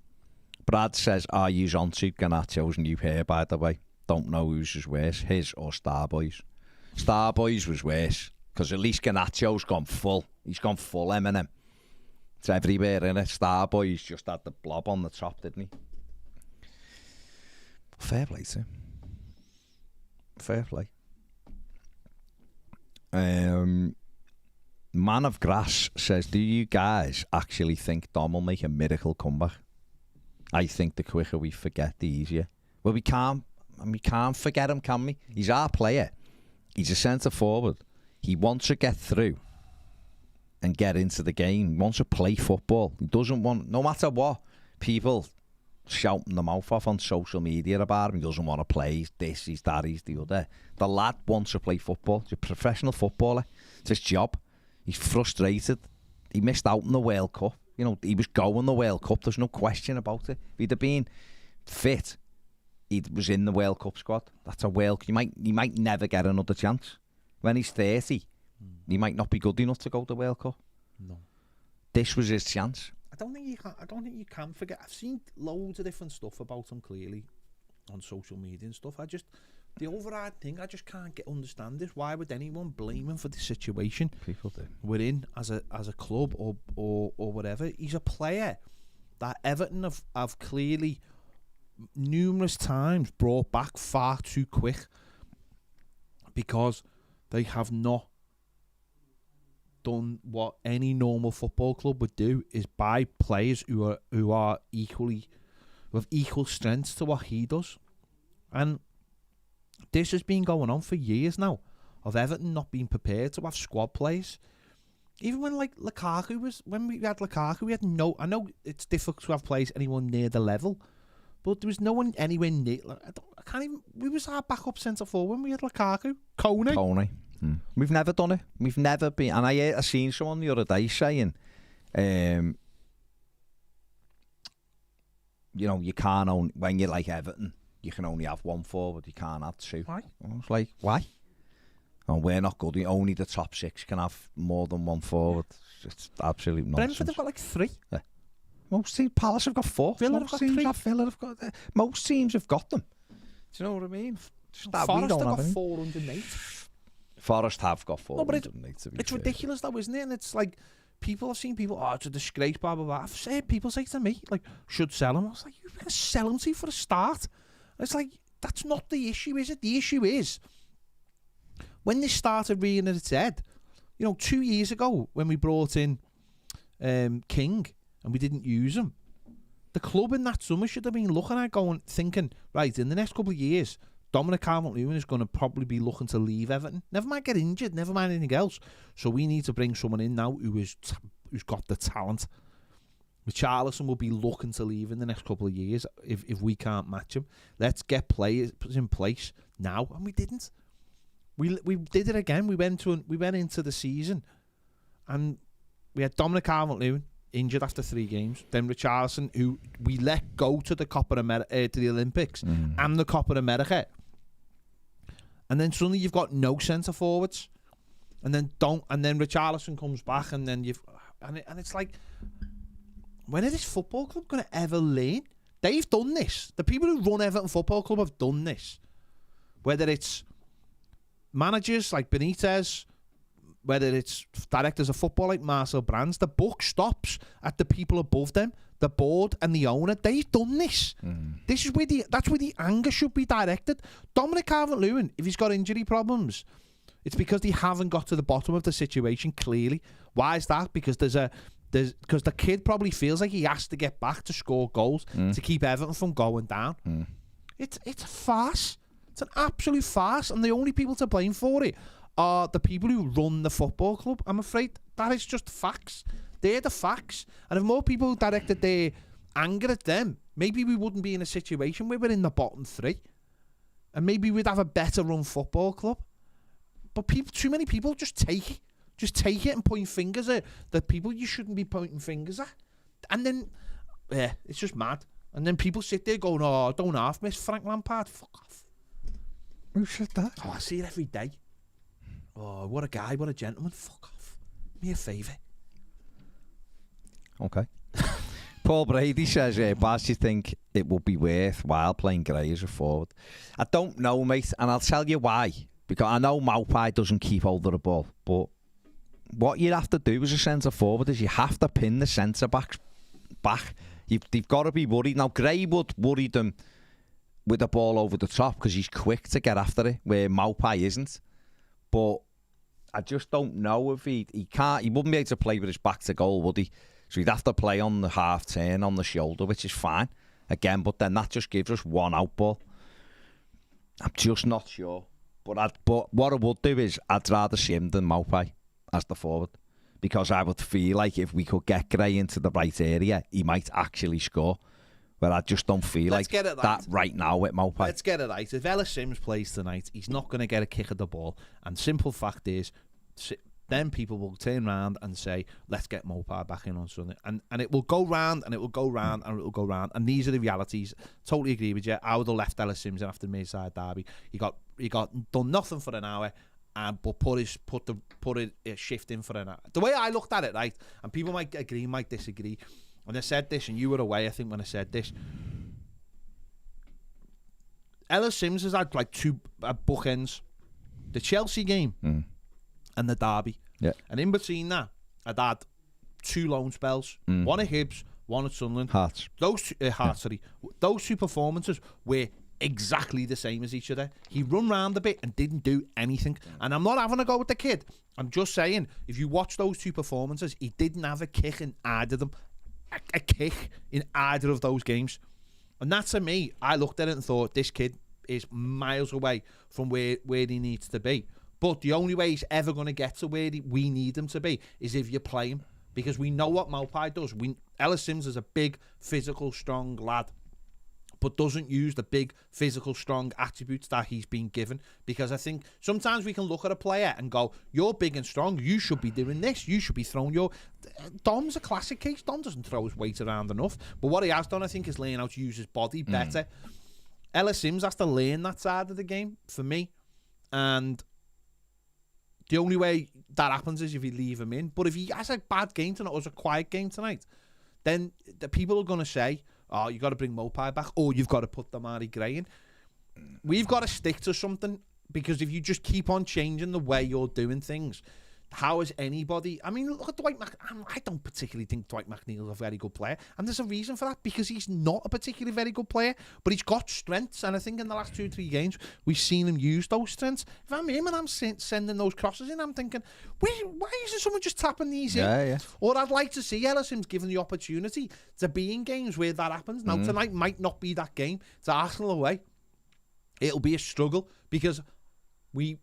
Brad says, are you on to Garnacho's new hair, by the way? Don't know whose is worse, his or Starboy's. Starboy's was worse, because at least Garnacho's gone full. He's gone full Eminem. It's everywhere, innit? Starboy's just had the blob on the top, didn't he? Fair play to him. Fair play. Man of Grass says, do you guys actually think Dom will make a miracle comeback? I think the quicker we forget, the easier. Well, we can't forget him, can we? He's our player. He's a centre forward. He wants to get through and get into the game. He wants to play football. He doesn't want, no matter what, people shouting the mouth off on social media about him. He doesn't want to play. He's this, he's that, he's the other. The lad wants to play football. He's a professional footballer. It's his job. He's frustrated. He missed out on the World Cup. He was going the World Cup. There's no question about it. If he'd have been fit, he was in the World Cup squad. That's a World Cup. He might never get another chance. When he's 30, he might not be good enough to go to the World Cup. No. This was his chance. I don't think you can forget. I've seen loads of different stuff about him clearly on social media and stuff. The overall thing I just can't understand is why would anyone blame him for the situation People do. we're in as a club or whatever. He's a player that Everton have clearly numerous times brought back far too quick because they have not done what any normal football club would do, is buy players who are equally with equal strengths to what he does. And this has been going on for years now, of Everton not being prepared to have squad players. Even when when we had Lukaku, we had no. I know it's difficult to have players anyone near the level, but there was no one anywhere near. I can't even. We was our backup centre forward when we had Lukaku. Toney. We've never done it. We've never been. And I seen someone the other day saying, you can't own when you're like Everton. You can only have one forward. You can't have two. Why? I was like, why? And we're not good. Only the top six can have more than one forward. It's absolute nonsense. Brentford have got like 3. Yeah. Most teams, Palace have got 4. Villa Most have got teams 3. Villa have got. Most teams have got them. Do you know what I mean? Forest have got 408. Forest have got 408. No, but it's ridiculous though, isn't it? And it's like, I've seen people, it's a disgrace, blah, blah, blah. People say to me, like, should sell him. I was like, you're going to sell him to for a start? And it's like, that's not the issue, is it? The issue is, when this started rearing its head, 2 years ago, when we brought in King, and we didn't use him, the club in that summer should have been looking at thinking, right, in the next couple of years, Demarai Calvert-Lewin is going to probably be looking to leave Everton. Never mind get injured, never mind anything else. So we need to bring someone in now who's got the talent. Richarlison will be looking to leave in the next couple of years if we can't match him. Let's get players in place now, and we didn't. We did it again. We went into the season, and we had Demarai Calvert-Lewin injured after 3 games. Then Richarlison, who we let go to the to the Olympics and the Copa America. And then suddenly you've got no centre forwards, and then Richarlison comes back, and then it's like, when is this football club going to ever learn? They've done this. The people who run Everton Football Club have done this. Whether it's managers like Benitez, whether it's directors of football like Marcel Brands, the buck stops at the people above them, the board and the owner. They've done this. This is that's where the anger should be directed. Demarai Calvert-Lewin, if he's got injury problems, it's because they haven't got to the bottom of the situation clearly. Why is that? Because because the kid probably feels like he has to get back to score goals to keep Everton from going down. It's a farce. It's an absolute farce, and the only people to blame for it are the people who run the football club. I'm afraid that is just facts. They're the facts. And if more people directed their anger at them, maybe we wouldn't be in a situation where we're in the bottom 3. And maybe we'd have a better run football club. But too many people just take it. Just take it and point fingers at the people you shouldn't be pointing fingers at. And then, it's just mad. And then people sit there going, don't half miss Frank Lampard. Fuck off. Who said that? I see it every day. Oh, what a guy, what a gentleman. Fuck off. Me a favour. Okay. Paul Brady says, Baz, do you think it would be worthwhile playing Gray as a forward? I don't know, mate, and I'll tell you why. Because I know Maupay doesn't keep hold of the ball, but what you have to do as a centre forward is you have to pin the centre backs back. They've got to be worried. Now, Gray would worry them with the ball over the top because he's quick to get after it, where Maupay isn't. But I just don't know if he wouldn't be able to play with his back to goal, would he? So he'd have to play on the half turn, on the shoulder, which is fine. Again, but then that just gives us one out ball. I'm just not sure. But what I would do is I'd rather see him than Maupay as the forward. Because I would feel like if we could get Gray into the right area, he might actually score. But I just don't feel that right now with Maupay. Let's get it right. If Ellis Sims plays tonight, he's not going to get a kick at the ball. And simple fact is, then people will turn around and say, let's get Maupay back in on Sunday. And it will go round, and it will go round, and it will go round. And these are the realities. Totally agree with you. I would have left Ellis Sims in after the Merseyside derby. He got done nothing for an hour, but put a shift in for an hour. The way I looked at it, right, and people might agree, might disagree. When I said this, and you were away, I think, when I said this, Ellis Sims has had like 2 bookends. The Chelsea game and the derby. Yeah. And in between that, I'd had 2 loan spells. One at Hibs, one at Sunderland. Hearts. Those 2 performances were exactly the same as each other. He run round a bit and didn't do anything. And I'm not having a go with the kid. I'm just saying, if you watch those 2 performances, he didn't have a kick in either of them. A kick in either of those games. And that, to me, I looked at it and thought, this kid is miles away from where he needs to be. But the only way he's ever going to get to where we need him to be is if you play him. Because we know what Maupay does. Ellis Sims is a big, physical, strong lad, but doesn't use the big, physical, strong attributes that he's been given. Because I think sometimes we can look at a player and go, you're big and strong, you should be doing this, you should be throwing your... Dom's a classic case. Dom doesn't throw his weight around enough. But what he has done, I think, is learn how to use his body better. Ellis Sims has to learn that side of the game, for me. And the only way that happens is if you leave him in. But if he has a bad game tonight, or a quiet game tonight, then the people are going to say, oh, you got to bring Mopai back, or you've got to put Demarai Gray in. We've got to stick to something, because if you just keep on changing the way you're doing things, how is anybody... I mean, look at Dwight McNeil. I don't particularly think Dwight McNeil's a very good player, and there's a reason for that, because he's not a particularly very good player, but he's got strengths, and I think in the last 2-3 games, we've seen him use those strengths. If I'm him and I'm sending those crosses in, I'm thinking, why isn't someone just tapping these in? Yeah. Or I'd like to see Ellis Sims given the opportunity to be in games where that happens. Now, tonight might not be that game. It's Arsenal away. It'll be a struggle, because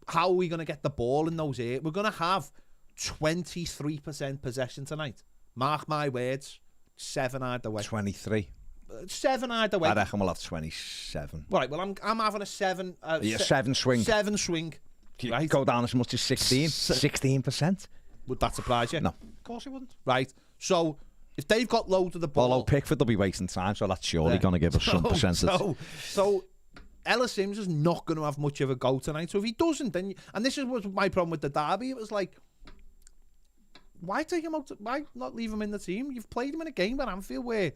how are we going to get the ball in those areas? We're going to have 23% possession tonight. Mark my words. 7 either way. 23. 7 either way. I reckon we'll have 27. Right, well, I'm having a 7. 7 swing. 7 swing. Right. Go down as much as 16. 16%. Would that surprise you? No. Of course it wouldn't. Right. So, if they've got loads of the ball... Although Pickford will be wasting time, so that's surely going to give us some percentage. So Ellis Sims is not going to have much of a go tonight. So if he doesn't, then... And this was my problem with the derby. It was like, why take him out? Why not leave him in the team? You've played him in a game at Anfield where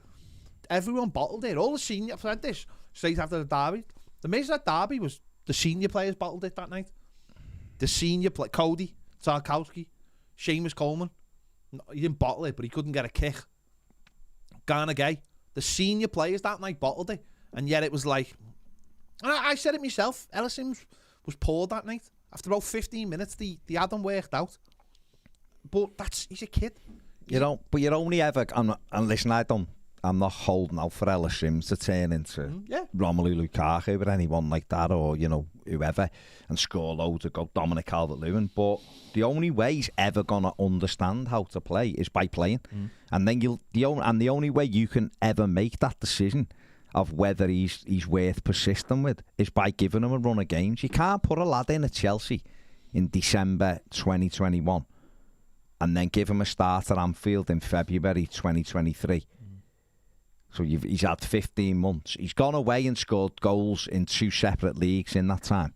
everyone bottled it. All the senior... I've said this straight after the derby. The amazing at derby was the senior players bottled it that night. The senior play... Cody, Tarkowski, Seamus Coleman. He didn't bottle it, but he couldn't get a kick. Garner Gay. The senior players that night bottled it. And yet it was like... And I said it myself. Ellis Sims was poor that night. After about 15 minutes, the hadn't worked out. But he's a kid. But you're only ever... And listen, I'm not holding out for Ellis Sims to turn into Romelu Lukaku or anyone like that, or, whoever, and score loads or go Dominic Calvert-Lewin. But the only way he's ever going to understand how to play is by playing. And then the only way you can ever make that decision of whether he's worth persisting with is by giving him a run of games. You can't put a lad in at Chelsea in December 2021 and then give him a start at Anfield in February 2023. So he's had 15 months. He's gone away and scored goals in 2 separate leagues in that time.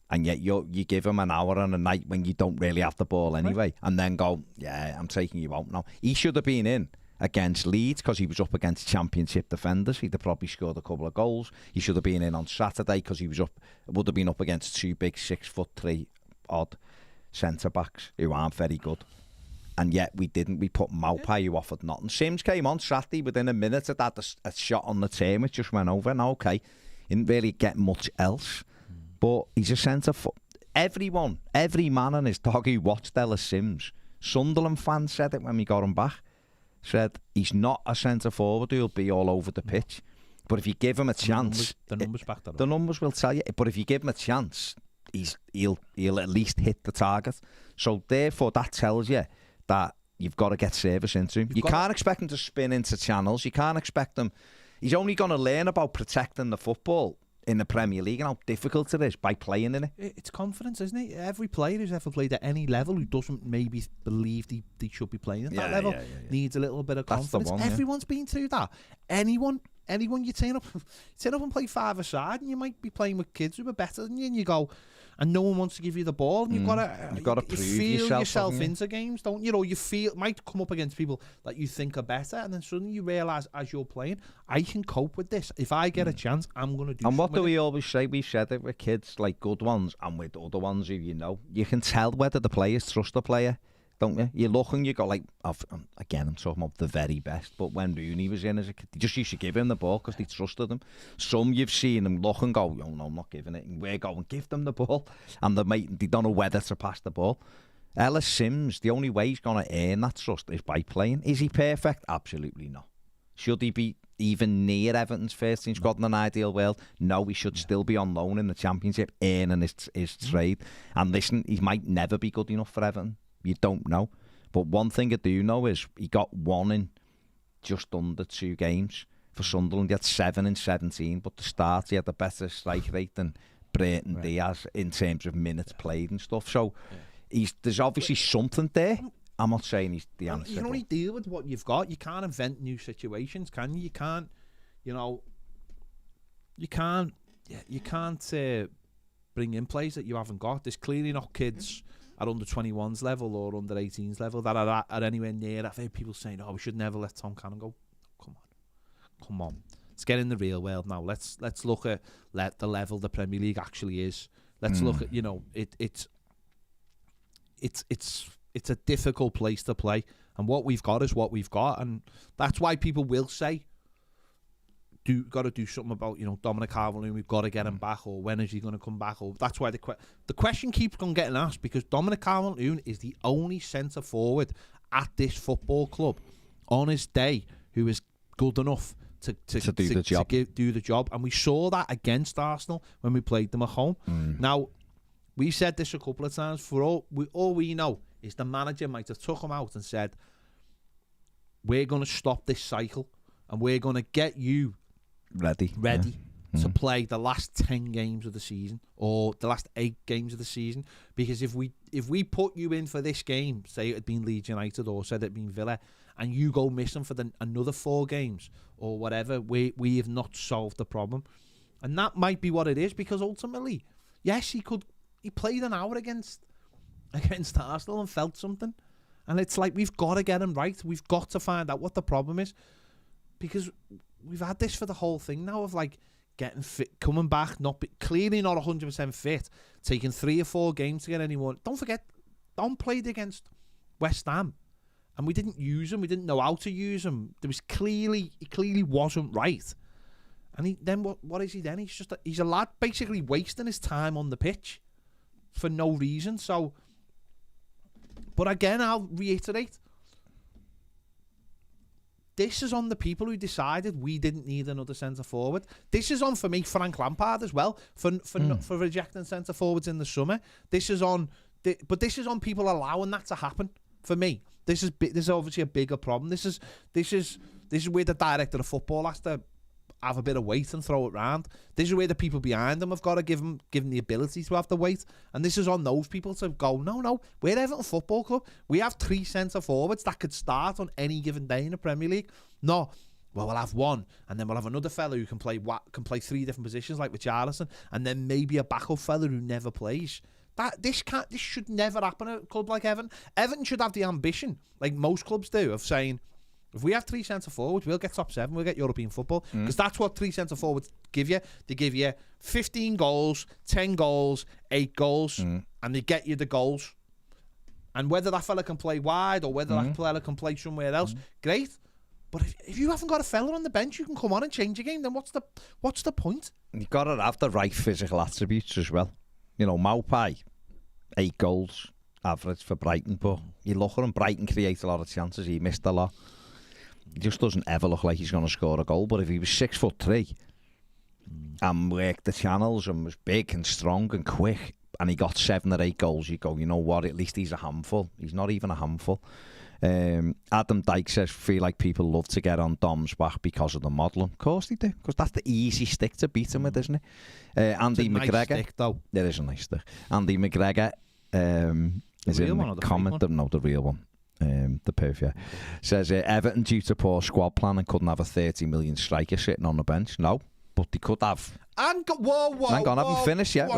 And yet you give him an hour and a night when you don't really have the ball anyway. Right. And then go, I'm taking you out now. He should have been in against Leeds because he was up against Championship defenders. He'd have probably scored a couple of goals. He should have been in on Saturday because would have been up against 2 big 6'3" odd centre-backs who aren't very good. And yet we didn't. We put Maupay, who offered nothing. Sims came on Saturday. Within a minute of that, a shot on the team, which just went over. Now, okay, he didn't really get much else. But he's a centre-foot. Every man and his dog who watched Ellis Sims, Sunderland fans said it when we got him back, said he's not a centre-forward who'll be all over the pitch. But if you give him a chance... The numbers back that up. The numbers will tell you. But if you give him a chance, he'll at least hit the target. So, therefore, that tells you that you've got to get service into him. You can't expect him to spin into channels. You can't expect him... He's only going to learn about protecting the football in the Premier League and how difficult it is by playing in it. It's confidence, isn't it? Every player who's ever played at any level who doesn't maybe believe they should be playing at that level needs a little bit of confidence. Everyone's been through that. Anyone you turn up and play 5-a-side, and you might be playing with kids who are better than you, and you go, and no one wants to give you the ball, and you've got to prove yourself into games, don't you? You might come up against people that you think are better, and then suddenly you realise as you're playing, I can cope with this. If I get a chance, I'm going to do. And what do we always always say? We've said it with kids, like good ones, and with other ones who you can tell whether the players trust the player, don't you? You look and you go like, again, I'm talking about the very best, but when Rooney was in as a kid, they just used to give him the ball because they trusted him. Some you've seen them look and go, oh no, I'm not giving it, and we're going, give them the ball, and they don't know whether to pass the ball. Ellis Sims, the only way he's going to earn that trust is by playing. Is he perfect? Absolutely not. Should he be even near Everton's first team squad in an ideal world? No, he should still be on loan in the Championship, earning his trade. And listen, he might never be good enough for Everton. You don't know. But one thing I do know is he got 1 in just under 2 games for Sunderland. He had 7 in 17, but to start he had a better strike rate than Brayton Diaz in terms of minutes played and stuff. So there's obviously something there. I'm not saying he's the answer. You can only deal with what you've got. You can't invent new situations, can you? You can't, you can't bring in players that you haven't got. There's clearly not kids at under 21s level or under 18s level that are anywhere near. I've heard people saying, "Oh, we should never let Tom Cannon go." Come on. Let's get in the real world now. Let's look at the level the Premier League actually is. Let's look at, you know, it's a difficult place to play, and what we've got is what we've got, and that's why people will say, got to do something about, you know, Dominic Calvert-Lewin, we've got to get him back, or when is he going to come back? Or that's why the question keeps on getting asked, because Dominic Calvert-Lewin is the only centre forward at this football club on his day who is good enough to do the job, and we saw that against Arsenal when we played them at home. Now, we've said this a couple of times. For all we know is the manager might have took him out and said, "We're going to stop this cycle, and we're going to get you ready to play the last 10 games of the season or the last 8 games of the season, because if we put you in for this game, say it had been Leeds United or said it had been Villa, and you go missing for another 4 games or whatever, we have not solved the problem." And that might be what it is, because ultimately, yes, he played an hour against Arsenal and felt something, and it's like, we've got to get him right. We've got to find out what the problem is, because we've had this for the whole thing now of like getting fit, coming back, clearly not 100% fit, taking 3 or 4 games to get anyone. Don't forget, Don played against West Ham, and we didn't use him. We didn't know how to use him. He clearly wasn't right. And then what is he then? He's a lad basically wasting his time on the pitch for no reason. So, but again, I'll reiterate, this is on the people who decided we didn't need another centre forward. This is on, for me, Frank Lampard as well, for rejecting centre forwards in the summer. This is on people allowing that to happen. For me, this is obviously a bigger problem. This is where the director of football has to have a bit of weight and throw it round. This is where the people behind them have got to give them the ability to have the weight. And this is on those people to go, no, we're Everton Football Club. We have 3 centre forwards that could start on any given day in the Premier League. No, well, we'll have one, and then we'll have another fella who can play 3 different positions like Richarlison, and then maybe a backup fella who never plays. This should never happen at a club like Everton. Everton should have the ambition, like most clubs do, of saying, if we have 3 centre forwards, we'll get top 7, we'll get European football, because that's what 3 centre forwards give you. They give you 15 goals, 10 goals, 8 goals, and they get you the goals. And whether that fella can play wide or whether that fella can play somewhere else, great. But if you haven't got a fella on the bench who can come on and change a game, then what's the point? You've got to have the right physical attributes as well. You know, Maupay, 8 goals average for Brighton, but you look at him, Brighton creates a lot of chances, he missed a lot. He just doesn't ever look like he's going to score a goal. But if he was 6'3" and worked the channels and was big and strong and quick, and he got 7 or 8 goals, you go, you know what, at least he's a handful. He's not even a handful. Adam Dyke says, feel like people love to get on Dom's back because of the modelling. Of course they do, because that's the easy stick to beat him with, isn't it? Andy McGregor. Nice stick, though. There is a nice stick. Andy McGregor is in the comment. No, the real one. The perf, yeah. Says Everton, due to poor squad planning, couldn't have a 30 million striker sitting on the bench. No, but they could have. And whoa, hang on, haven't finished yet.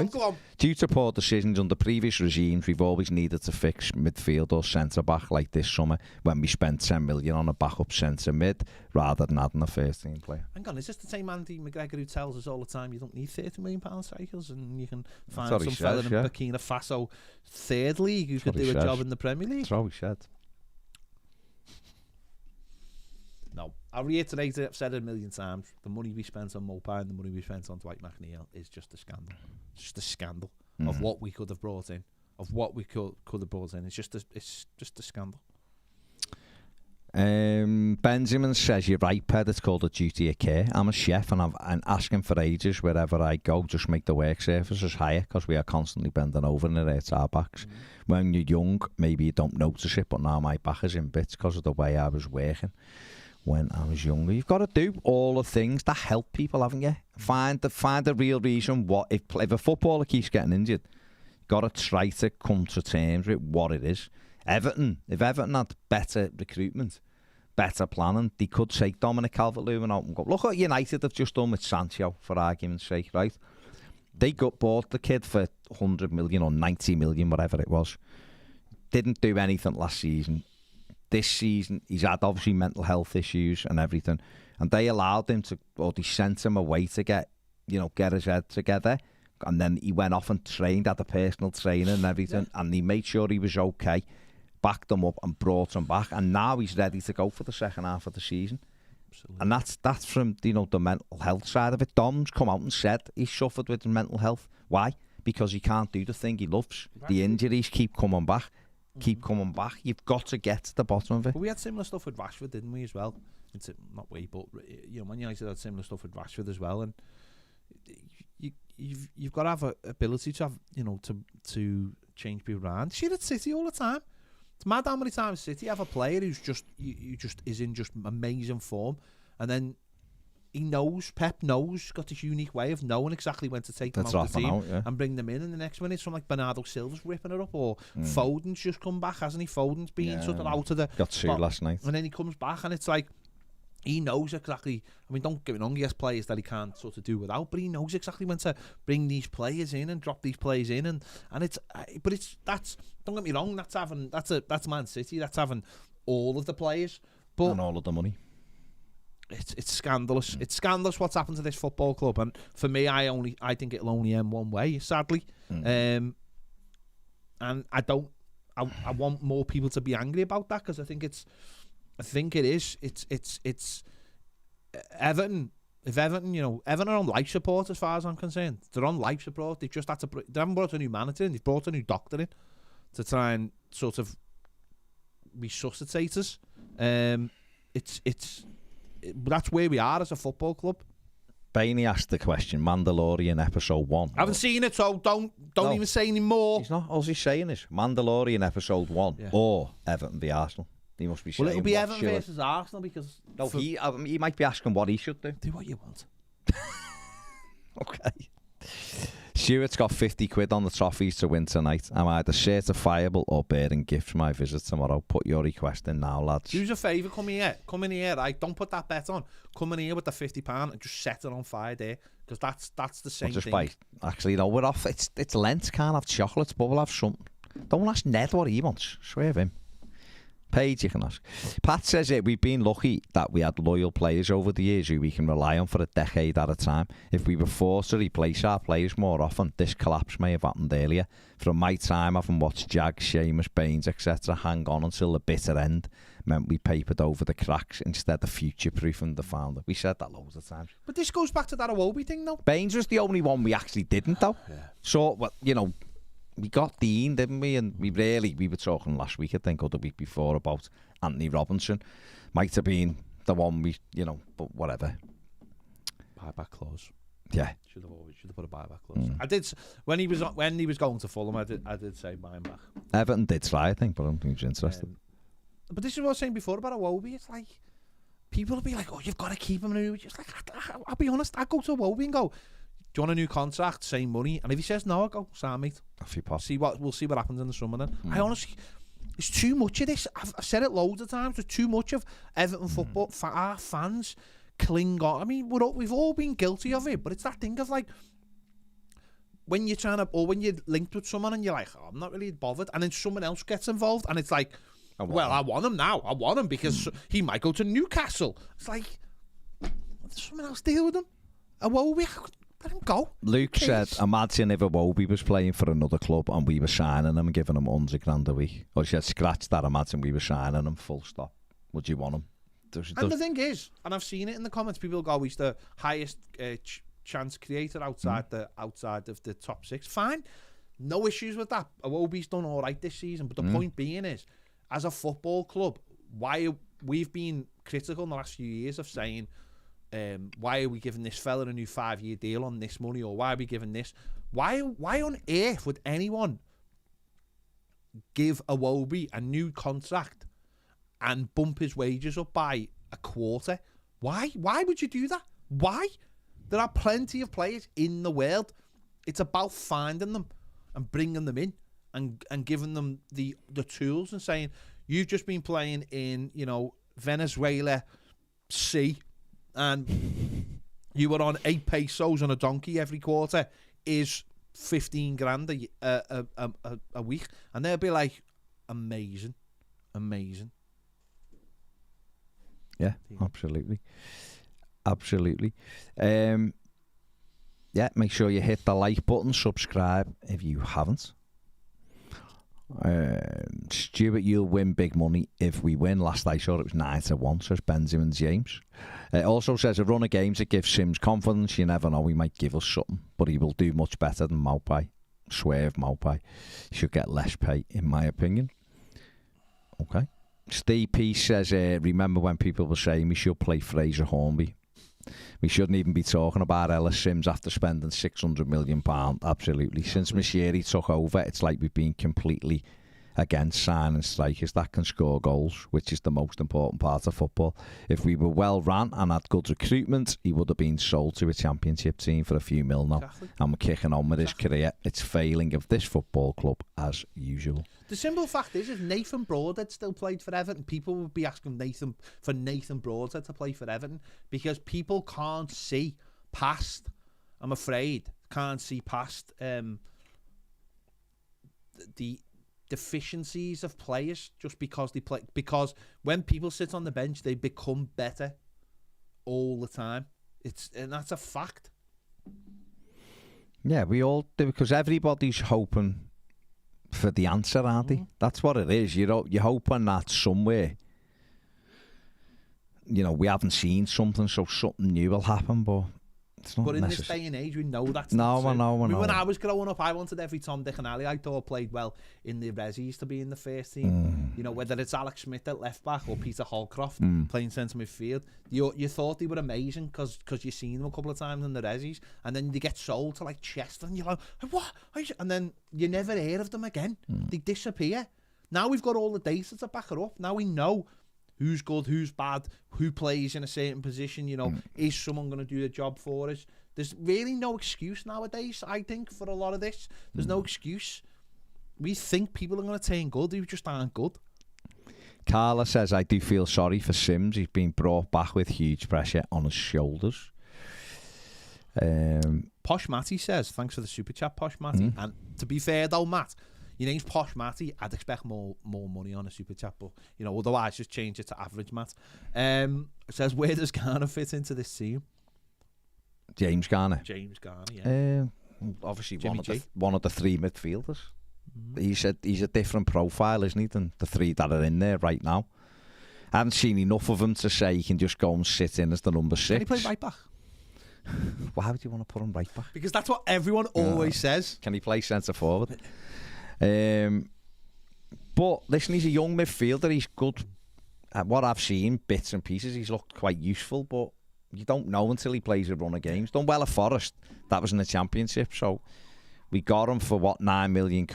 Due to poor decisions under previous regimes, we've always needed to fix midfield or centre back like this summer, when we spent 10 million on a backup centre mid rather than adding a first team player. Hang on, is this the same Andy McGregor who tells us all the time you don't need £30 million strikers, and you can find some fella in Burkina Faso 3rd league who could do a job in the Premier League? That's what he said. No, I'll reiterate it, I've said it a million times. The money we spent on Maupay and the money we spent on Dwight McNeil is just a scandal. It's just a scandal of what we could have brought in, of what we could have brought in. It's just a scandal. Benjamin says, you're right, Ped, it's called a duty of care. I'm a chef and I'm asking for ages wherever I go, just make the work surfaces higher, because we are constantly bending over and it hurts our backs. When you're young, maybe you don't notice it, but now my back is in bits because of the way I was working when I was younger. You've got to do all the things that help people, haven't you? Find the real reason. What if a footballer keeps getting injured, you've got to try to come to terms with what it is. If Everton had better recruitment, better planning, they could take Dominic Calvert-Lewin out and go. Look what United have just done with Sancho, for argument's sake, right? They bought the kid for 100 million or 90 million, whatever it was. didn't do anything last season. This season, he's had obviously mental health issues and everything, and they allowed him to, or they sent him away to get his head together, and then he went off and trained, had a personal trainer and everything, and he made sure he was okay, backed him up and brought him back, and now he's ready to go for the second half of the season. Absolutely. And that's from the mental health side of it. Dom's come out and said he's suffered with mental health. Why? Because he can't do the thing he loves. Right. The injuries keep coming back. Coming back. You've got to get to the bottom of it. But we had similar stuff with Rashford, didn't we, as well? It's not we, but Man United had similar stuff with Rashford as well. And you've got to have a ability to have to change people around. See it at City all the time. It's mad how many times City have a player who's just is in just amazing form, and then Pep knows, got this unique way of knowing exactly when to take them out of the team and bring them in the next minute. Something like Bernardo Silva's ripping it up, or Foden's just come back, hasn't he? Foden's been sort of out of the... Got two last night. And then he comes back and it's like, he knows exactly... I mean, don't get me wrong, he has players that he can't sort of do without, but he knows exactly when to bring these players in and drop these players in, and it's... But that's... Don't get me wrong, that's Man City, that's having all of the players. But and all of the money. It's scandalous. It's scandalous what's happened to this football club, and for me, I think it'll only end one way, sadly. And I want more people to be angry about that, because I think it is. It's Everton. If Everton, Everton are on life support as far as I'm concerned. They're on life support. They just had to. They haven't brought a new manager in. They've brought a new doctor in to try and sort of resuscitate us. That's where we are as a football club. Bainey asked the question, Mandalorian episode 1. I haven't seen it, so don't even say any more. He's not. All he's saying is Mandalorian episode 1 or Everton v Arsenal. He must be saying. Well, it'll be Everton versus Arsenal, because he might be asking what he should do. Do what you want. Okay. Stuart's got 50 quid on the Toffees to win tonight. I'm either certifiable or bearing gift for my visit tomorrow. Put your request in now, lads. Do us a favour, come in here, right? Don't put that bet on. Come in here with the £50 and just set it on fire there, because that's the same thing. Actually, no, we're off. It's Lent. Can't have chocolates, but we'll have something. Don't ask Ned what he wants. Swear him. Paige, you can ask. Pat says we've been lucky that we had loyal players over the years who we can rely on for a decade at a time. If we were forced to replace our players more often, this collapse may have happened earlier. From my time, having watched Jags, Seamus, Baines, etc. hang on until the bitter end meant we papered over the cracks instead of future-proofing the founder. We said that loads of times. But this goes back to that Iwobi thing, though. Baines was the only one we actually didn't, though. Yeah. So, we got Dean, didn't we? And we were talking last week, I think, or the week before, about Anthony Robinson. Might have been the one but whatever. Buyback clause. Yeah. Should have put a buyback clause. I did, when he was going to Fulham, I did say buy him back. Everton did try, I think, but I don't think he was interested. But this is what I was saying before about Iwobi. It's like, people will be like, oh, you've got to keep him. And just like, I'll be honest, I'd go to Iwobi and go, do you want a new contract, same money? And if he says no, I go, sign, mate. We'll see what happens in the summer then. I honestly, it's too much of this. I've said it loads of times. There's too much of Everton football. Our fans cling on. I mean, we've all been guilty of it, but it's that thing of like, when you're trying to, or when you're linked with someone and you're like, oh, I'm not really bothered, and then someone else gets involved, and it's like, I want him now. I want him because he might go to Newcastle. It's like, let someone else deal with him. Iwobi, let him go. Luke said, imagine if Iwobi was playing for another club and we were signing him and giving him £100,000 a week. Or she said, scratch that, imagine we were signing him, full stop. Would you want him? And the thing is, and I've seen it in the comments, people go, he's the highest chance creator outside of the top 6. Fine. No issues with that. Iwobi's done all right this season. But the point being is, as a football club, why we've been critical in the last few years of saying, why are we giving this fella a new 5-year deal on this money, or why are we giving this? Why on earth would anyone give Iwobi a new contract and bump his wages up by a quarter? Why? Why would you do that? Why? There are plenty of players in the world. It's about finding them and bringing them in and giving them the tools and saying, you've just been playing in, Venezuela C, and you were on 8 pesos on a donkey every quarter, is 15 grand a week. And they'll be like, amazing. Yeah, absolutely. Yeah, make sure you hit the like button, subscribe if you haven't. Stuart, you'll win big money if we win. Last I saw it was 9-1, says Benjamin James. It also says a run of games that gives Sims confidence. You never know, he might give us something, but he will do much better than Maupay. Swerve Maupay. He should get less pay, in my opinion. Okay. Steve P says, remember when people were saying we should play Fraser Hornby? We shouldn't even be talking about Ellis Sims after spending £600 million. Absolutely. Since Mashiri took over, it's like we've been completely against signing strikers that can score goals, which is the most important part of football. If we were well run and had good recruitment, he would have been sold to a championship team for a few mil now. Exactly. And we're kicking on with his career. It's failing of this football club as usual. The simple fact is, if Nathan Broadhead still played for Everton, people would be asking Nathan Broadhead to play for Everton, because people can't see past, I'm afraid, the deficiencies of players just because they play. Because when people sit on the bench, they become better all the time. And that's a fact. Yeah, we all do, because everybody's hoping for the answer, aren't they? That's what it is. You're hoping that somewhere, we haven't seen something, so something new will happen, but it's not. But in this day and age, we know that's no, not true. I know. When I was growing up, I wanted every Tom, Dick and Harry I thought played well in the Rezzies to be in the first team. Whether it's Alex Smith at left back or Peter Holcroft playing centre midfield, you thought they were amazing because you've seen them a couple of times in the Rezzies, and then they get sold to like Chester, and you're like, what? And then you never hear of them again. They disappear. Now we've got all the data to back it up. Now we know who's good, who's bad, who plays in a certain position. Is someone going to do the job for us? There's really no excuse nowadays, I think, for a lot of this. There's no excuse. We think people are going to turn good, who just aren't good. Carla says, I do feel sorry for Sims. He's been brought back with huge pressure on his shoulders. Posh Matty says, thanks for the super chat, Posh Matty. And to be fair though, Matt, your name's Posh Matty. I'd expect more money on a super chat, but otherwise just change it to average Matt. It says, where does Garner fit into this team? James Garner, yeah. Obviously one of the three midfielders. He's a different profile, isn't he, than the three that are in there right now. I haven't seen enough of him to say he can just go and sit in as the number 6. Can he play right back? Why would you want to put him right back? Because that's what everyone always says. Can he play centre forward? But listen, he's a young midfielder. He's good. At what I've seen, bits and pieces, he's looked quite useful, but you don't know until he plays a run of games. Done well at Forest. That was in the Championship, so we got him for what, £9 million.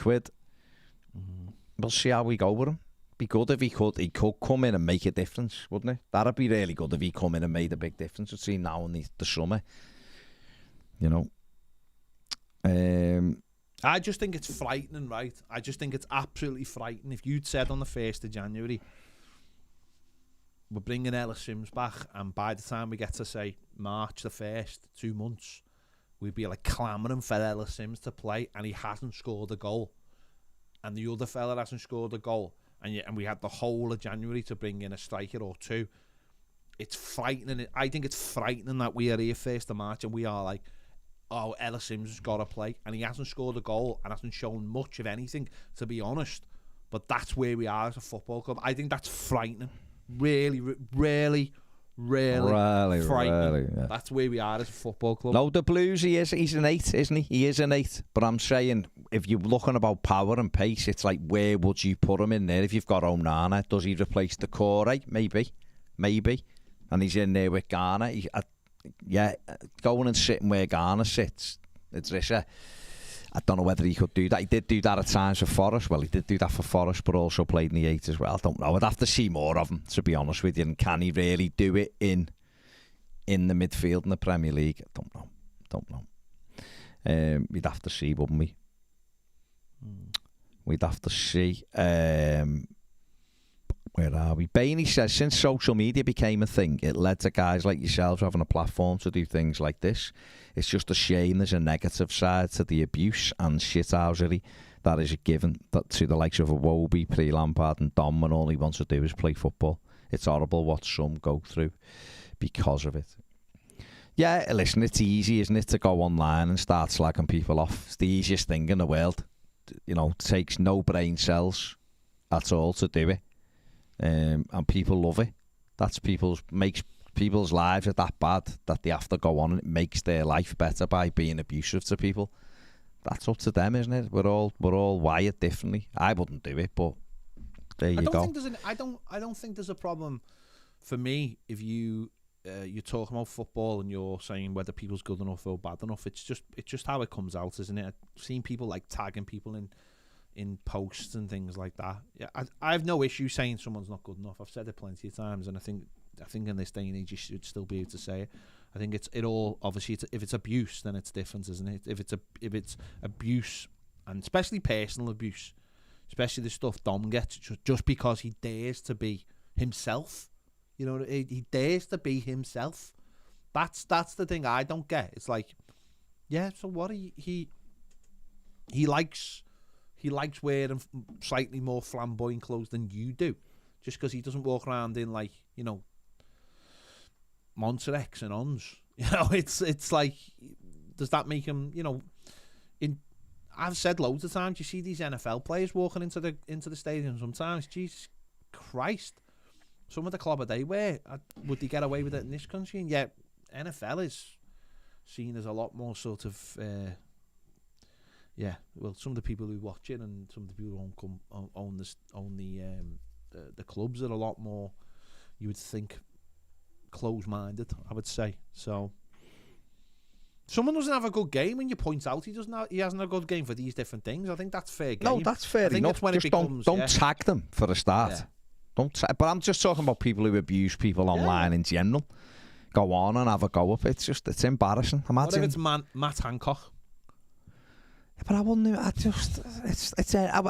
We'll see how we go with him. Be good if he could come in and make a difference, wouldn't it? That'd be really good if he come in and made a big difference between now and the summer. I just think it's frightening, right? I just think it's absolutely frightening. If you'd said on the 1st of January, we're bringing Ellis Sims back, and by the time we get to, say, March the 1st, 2 months, we'd be like clamouring for Ellis Sims to play, and he hasn't scored a goal. And the other fella hasn't scored a goal. And we had the whole of January to bring in a striker or two. It's frightening. I think it's frightening that we are here 1st of March, and we are like, oh, Ellis Sims has got to play. And he hasn't scored a goal and hasn't shown much of anything, to be honest. But that's where we are as a football club. I think that's frightening. Really frightening. Yeah. That's where we are as a football club. No, the Blues, he's an 8, isn't he? He is an 8. But I'm saying, if you're looking about power and pace, it's like, where would you put him in there? If you've got Onana, does he replace the core? Maybe. And he's in there with Garner. Going and sitting where Garner sits, I don't know whether he could do that. He did do that at times for Forest. Well, he did do that for Forest, but also played in the 8 as well. I don't know. I'd have to see more of him, to be honest with you. And can he really do it in the midfield in the Premier League? I don't know. We'd have to see, wouldn't we? We'd have to see. Where are we? Bainey says, since social media became a thing, it led to guys like yourselves having a platform to do things like this. It's just a shame there's a negative side to the abuse and shithousery that is a given. That to the likes of Iwobi, pre-Lampard and Dom, when all he wants to do is play football. It's horrible what some go through because of it. Yeah, listen, it's easy, isn't it, to go online and start slagging people off. It's the easiest thing in the world. You know, it takes no brain cells at all to do it. And people love it. Makes people's lives are that bad that they have to go on, and it makes their life better by being abusive to people. That's up to them, isn't it? We're all wired differently. I wouldn't do it, but there you go. I don't think there's a problem for me if you're talking about football and you're saying whether people's good enough or bad enough. It's just how it comes out, isn't it? I've seen people like tagging people in posts and things like that. Yeah, I have no issue saying someone's not good enough. I've said it plenty of times, and I think in this day and age you should still be able to say it. I think it all obviously if it's abuse, then it's different, isn't it? If it's abuse, and especially personal abuse, especially the stuff Dom gets just because he dares to be himself. You know, he dares to be himself. That's the thing I don't get. It's like, yeah, so what? He likes wearing slightly more flamboyant clothes than you do, just because he doesn't walk around in, like, you know, Monster X and Ons. You know, it's like, does that make him, you know? I've said loads of times, you see these NFL players walking into the stadium sometimes. Jesus Christ, some of the clobber they wear, would they get away with it in this country? And yet NFL is seen as a lot more sort of well, some of the people who watch it and some of the people who own the clubs are a lot more, you would think, close-minded, I would say. So someone doesn't have a good game and you point out he hasn't a good game for these different things. I think that's fair game. No, that's fair enough. Just don't tag them for a start. Yeah. But I'm just talking about people who abuse people online in general. Go on and have a go up. It's embarrassing. Imagine. What if it's Matt Hancock? But I wouldn't. I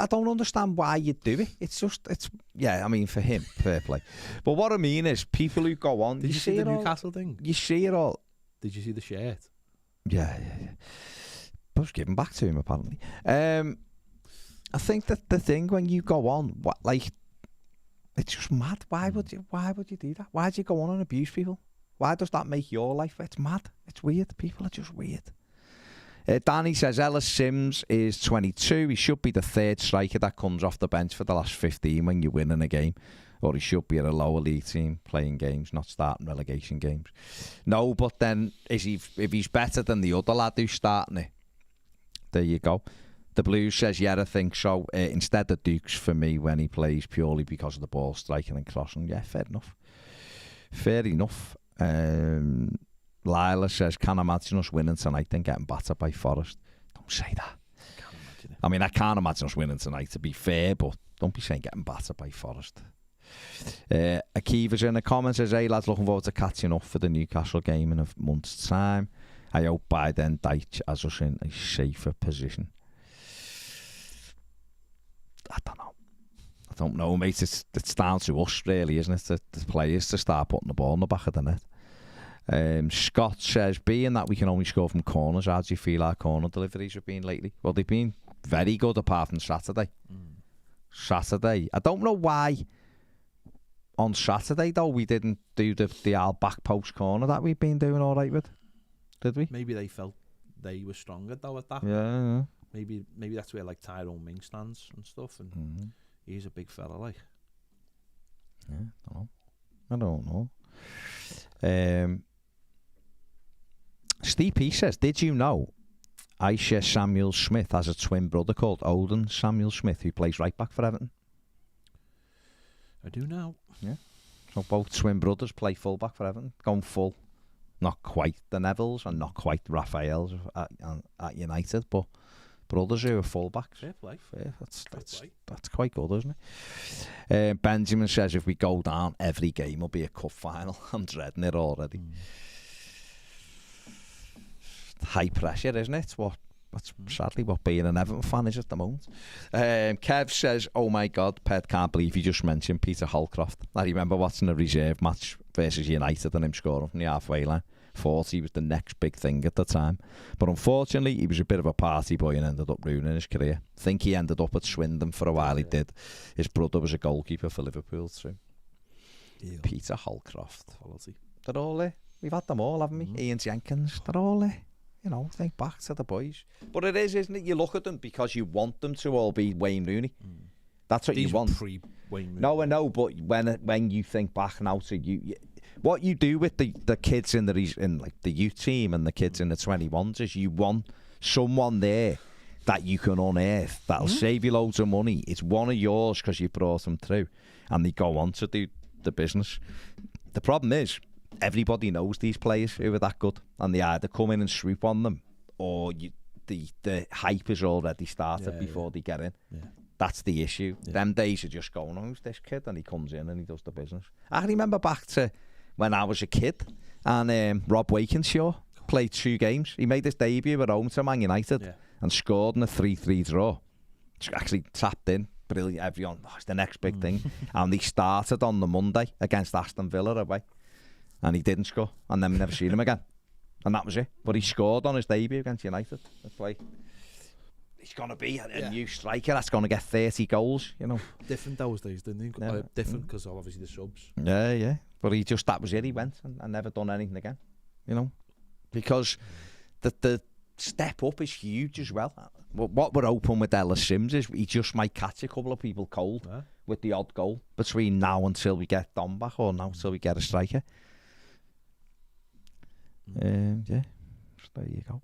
don't understand why you do it. I mean, for him, fair play. But what I mean is, people who go on. Did you see the Newcastle thing? You see it all. Did you see the shirt? Yeah. But I was given back to him apparently. I think that the thing when you go on, it's just mad. Why would you do that? Why do you go on and abuse people? Why does that make your life? It's mad. It's weird. People are just weird. Danny says Ellis Sims is 22. He should be the third striker that comes off the bench for the last 15 when you're winning a game. Or he should be at a lower league team playing games, not starting relegation games. No, but then if he's better than the other lad who's starting it, there you go. The Blues says, yeah, I think so. Instead of Dukes for me when he plays purely because of the ball striking and crossing. Yeah, fair enough. Fair enough. Lila says, can't imagine us winning tonight and getting battered by Forest. Don't say that. Can't imagine it. I mean, I can't imagine us winning tonight, to be fair, but don't be saying getting battered by Forest. Akiva's in the comments, says, hey lads, looking forward to catching up for the Newcastle game in a month's time. I hope by then Dyche has us in a safer position. I don't know, mate. It's down to us, really, isn't it? The players to start putting the ball in the back of the net. Scott says, being that we can only score from corners, how do you feel our corner deliveries have been lately? Well, they've been very good apart from Saturday. Saturday. I don't know why on Saturday, though, we didn't do the Al back post corner that we've been doing all right with. Did we? Maybe they felt they were stronger, though, at that. Yeah. Maybe that's where, like, Tyrone Ming stands and stuff, and he's a big fella, like. Yeah, I don't know. Steve P says, did you know Aisha Samuel Smith has a twin brother called Odin Samuel Smith who plays right back for Everton? I do now. Yeah. So both twin brothers play full back for Everton. Going full. Not quite the Nevilles and not quite Raphael's at United, but brothers who are full backs. Fair play. Fair. That's quite good, isn't it? Benjamin says if we go down, every game will be a cup final. I'm dreading it already. High pressure, isn't it? That's sadly what being an Everton fan is at the moment. Kev says, oh my God, Ped, can't believe you just mentioned Peter Holcroft. I remember watching a reserve match versus United and him scoring from the halfway line. thought he was the next big thing at the time. But unfortunately, he was a bit of a party boy and ended up ruining his career. I think he ended up at Swindon for a while, he did. His brother was a goalkeeper for Liverpool too. Yeah. Peter Holcroft. Quality. They're all there. We've had them all, haven't we? Ian Jenkins, they're all there. You know, think back to the boys. But it is, isn't it? You look at them because you want them to all be Wayne Rooney. That's what These you want. Pre-Wayne Rooney. No, I know, but when you think back now to you what you do with the kids in like the youth team and the kids in the 21s is you want someone there that you can unearth that'll save you loads of money. It's one of yours because you brought them through, and they go on to do the business. The problem is, everybody knows these players who are that good, and they either come in and swoop on them, or the hype is already started before they get in. Yeah. That's the issue. Yeah. Them days are just going, oh, who's this kid? And he comes in and he does the business. I remember back to when I was a kid, and Rob Wakenshaw played 2 games. He made his debut at home to Man United and scored in a 3-3 draw. Actually tapped in. Brilliant. Everyone, it's the next big thing. And he started on the Monday against Aston Villa away. And he didn't score, and then we never seen him again. And that was it. But he scored on his debut against United. It's like, he's going to be a new striker that's going to get 30 goals, you know. Different those days, didn't he? Different because obviously the subs. Yeah. But that was it. He went and never done anything again, you know. Because the step up is huge as well. What we're hoping with Ellis Sims is he just might catch a couple of people cold with the odd goal between now until we get Don back, or now until we get a striker. There you go.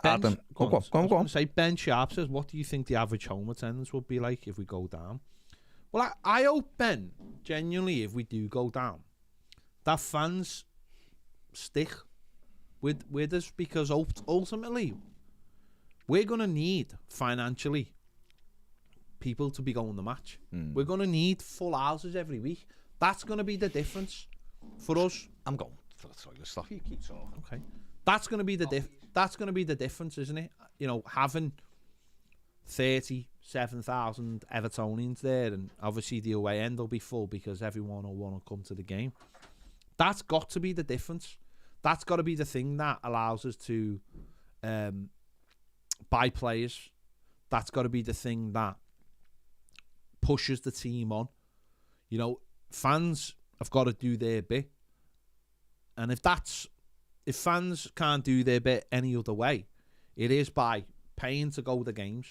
Adam, go on. Say Ben Sharp says, what do you think the average home attendance would be like if we go down? Well, I hope, Ben, genuinely, if we do go down, that fans stick with us, because ultimately we're going to need financially people to be going to match. We're going to need full houses every week. That's going to be the difference for us. I'm going for the toilet stuff. You keep talking. Okay. That's going to be the difference, isn't it? You know, having 37,000 Evertonians there, and obviously the away end will be full because everyone will want to come to the game. That's got to be the difference. That's got to be the thing that allows us to buy players. That's got to be the thing that pushes the team on. You know, fans have got to do their bit. And if fans can't do their bit any other way, it is by paying to go to games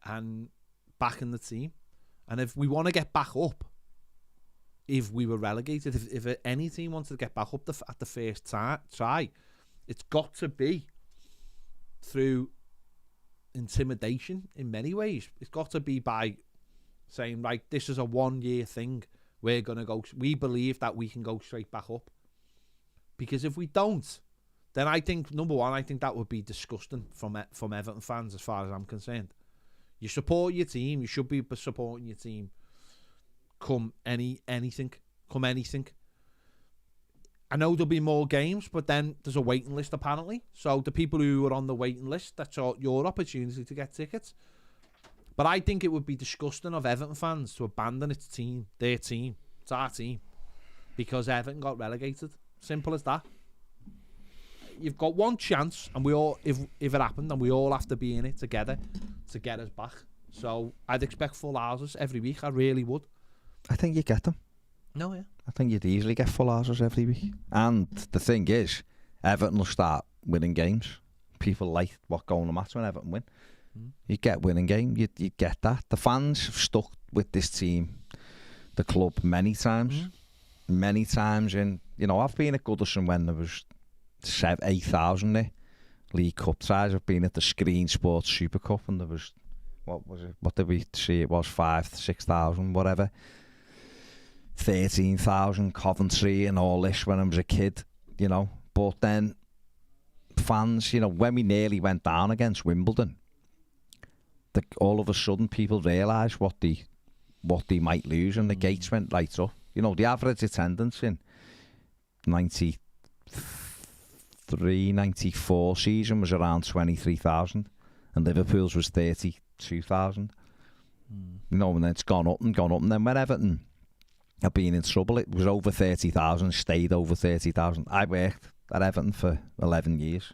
and backing the team. And if we want to get back up, if we were relegated, if any team wanted to get back up at the first try, it's got to be through intimidation in many ways. It's got to be by saying, right, this is a 1-year thing. We're going to go. We believe that we can go straight back up. Because if we don't, then I think, number one, I think that would be disgusting from Everton fans as far as I'm concerned. You support your team. You should be supporting your team. Come anything. I know there'll be more games, but then there's a waiting list apparently. So the people who are on the waiting list, that's your opportunity to get tickets. But I think it would be disgusting of Everton fans to abandon its team, their team. It's our team. Because Everton got relegated. Simple as that. You've got one chance, and we all, if it happened, and we all have to be in it together to get us back. So I'd expect full houses every week. I really would. I think you get them. No, yeah. I think you'd easily get full houses every week. And the thing is, Everton will start winning games. People like what going to match when Everton win. You get winning game. You get that. The fans have stuck with this team, the club, many times. Many times. And, you know, I've been at Goodison when there was 8,000 there. League Cup ties. I've been at the Screen Sports Super Cup, and there was, what did we see? It was 6,000, whatever. 13,000 Coventry and all this when I was a kid, you know. But then fans, you know, when we nearly went down against Wimbledon, all of a sudden people realised what they might lose, and the gates went right up. You know, the average attendance in 93, 94 season was around 23,000, and Liverpool's was 32,000. You know, and then it's gone up, and then when Everton have been in trouble. It was over 30,000, stayed over 30,000. I worked at Everton for 11 years,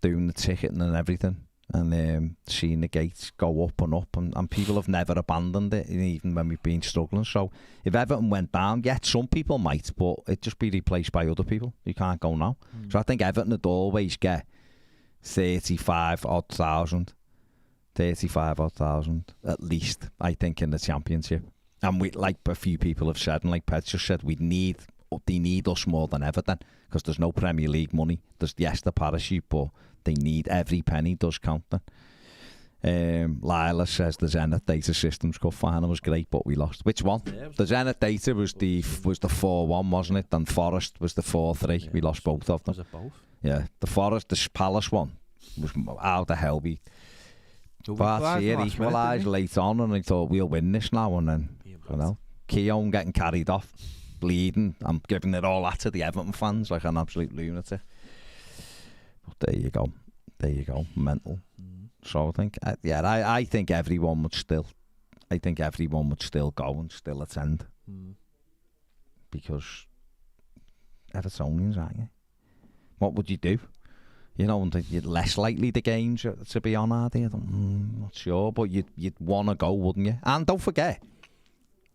doing the ticketing and everything, and seeing the gates go up and people have never abandoned it, even when we've been struggling. So if Everton went down, yeah, some people might, but it'd just be replaced by other people. You can't go now. So I think Everton would always get 35,000 at least, I think, in the Championship. And we, like a few people have said, and like Pet just said, they need us more than Everton, because there's no Premier League money. There's, yes, the parachute, but they need every penny does count then. Lila says the Zenith Data Systems Cup final was great, but we lost. Which one? Yeah, the Zenith Data was the 4-1, wasn't it? And Forest was the 4-3. Yeah, we lost both of them. Was it both? Yeah, the Forest, the Palace one was how the hell we. But here he equalised late on, and I thought we'll win this now. And then, you know, Keown getting carried off, bleeding. I'm giving it all that to the Everton fans like an absolute lunatic. But there you go, mental. So I think, I think everyone would still, go and still attend, because Evertonians, aren't you? What would you do? You know, you're less likely the games to be on, are they? I'm not sure, but you'd want to go, wouldn't you? And don't forget,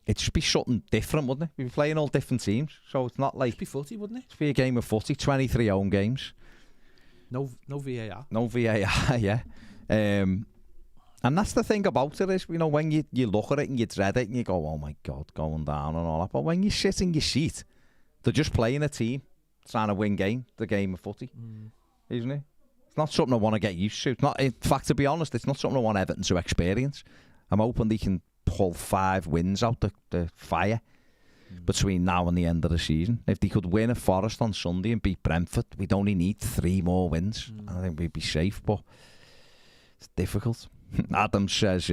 it'd just be something different, wouldn't it? We'd be playing all different teams, so it's not like... It'd be footy, wouldn't it? It'd be a game of footy, 23 home games. No VAR. No VAR, yeah. And that's the thing about it is, you know, when you look at it and you dread it and you go, oh my God, going down and all that. But when you sit in your seat, they're just playing a team, trying to win the game of footy. Isn't it? It's not something I want to get used to. It's not, in fact, to be honest, it's not something I want Everton to experience. I'm hoping they can pull 5 wins out the fire between now and the end of the season. If they could win at Forest on Sunday and beat Brentford, we'd only need 3 more wins. I think we'd be safe, but it's difficult. Adam says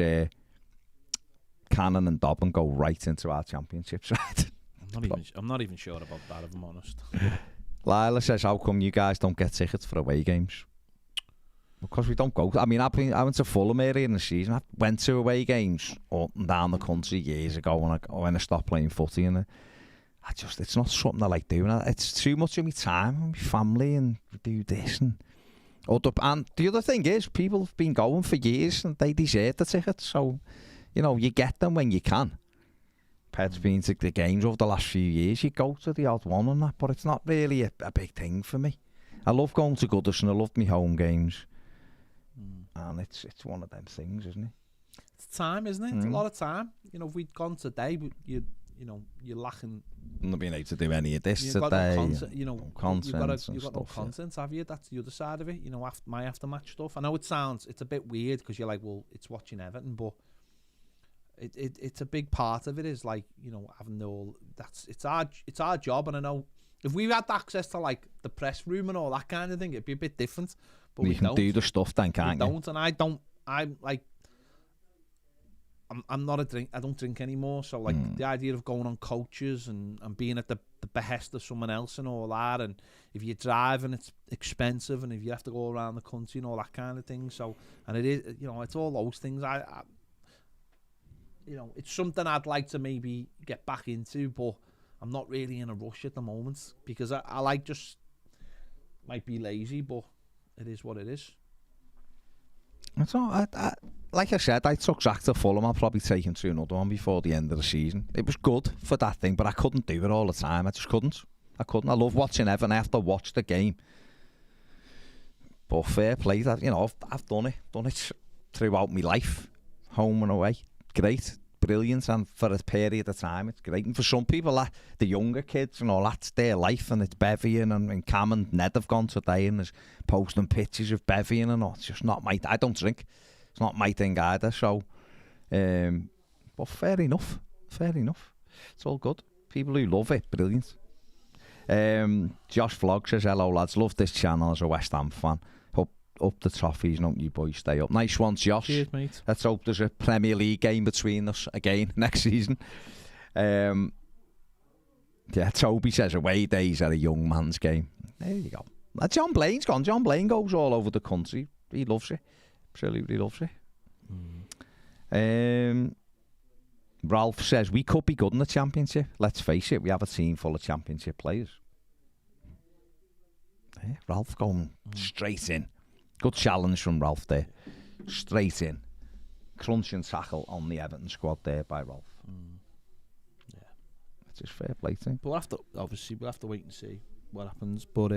Cannon and Dobbin go right into our Championship side. I'm not even sure about that, if I'm honest. Lila says, how come you guys don't get tickets for away games? Because we don't go. I mean, I went to Fulham earlier in the season. I went to away games up and down the country years ago when I stopped playing footy. And it's not something I like doing. It's too much of my time and my family, and do this. And the other thing is, people have been going for years and they deserve the tickets. So, you know, you get them when you can. Pet's been to the games over the last few years. You go to the odd one and that, but it's not really a big thing for me. I love going to Goodison. I love my home games. And it's one of them things, isn't it? It's time, isn't it? It's a lot of time. You know, if we'd gone today, you're lacking. Not being able to do any of this today. You've got no content, have you? That's the other side of it. You know, my aftermatch stuff. I know it's a bit weird because you're like, well, it's watching Everton, but it's a big part of it. Is like, you know, having it's our job, and I know if we had access to like the press room and all that kind of thing, it'd be a bit different. But you can do the stuff then, can't you? And I'm not a drink. I don't drink anymore. So like the idea of going on coaches and being at the behest of someone else and all that, and if you're driving, it's expensive, and if you have to go around the country and all that kind of thing. So, and it is, you know, it's all those things. You know, it's something I'd like to maybe get back into, but I'm not really in a rush at the moment because I like just might be lazy, but it is what it is. That's all. Like I said, I took Zach to Fulham. I'll probably take him to another one before the end of the season. It was good for that thing, but I couldn't do it all the time. I just couldn't. I love watching Everton. I have to watch the game. But fair play, that, you know, I've done it throughout my life, home and away. Great, brilliant, and for a period of time, it's great. And for some people, the younger kids and all, that's their life, and it's bevying, and Cam and Ned have gone today and there's posting pictures of bevying and all. It's just not my... I don't drink. It's not my thing either, so... but fair enough. It's all good. People who love it, brilliant. Josh Vlog says, hello lads, love this channel as a West Ham fan. Up the trophies, don't you boys stay up. Nice one, Josh. Cheers, mate. Let's hope there's a Premier League game between us again next season. Yeah, Toby says away days are a young man's game. There you go. John Blaine's gone. John Blaine goes all over the country. He loves it. Absolutely loves it. Ralph says, we could be good in the Championship. Let's face it, we have a team full of Championship players. Yeah, Ralph going straight in. Good challenge from Ralph there. Straight in. Crunch and tackle on the Everton squad there by Ralph. Yeah. That's just fair play to him. But we'll have to wait and see what happens. But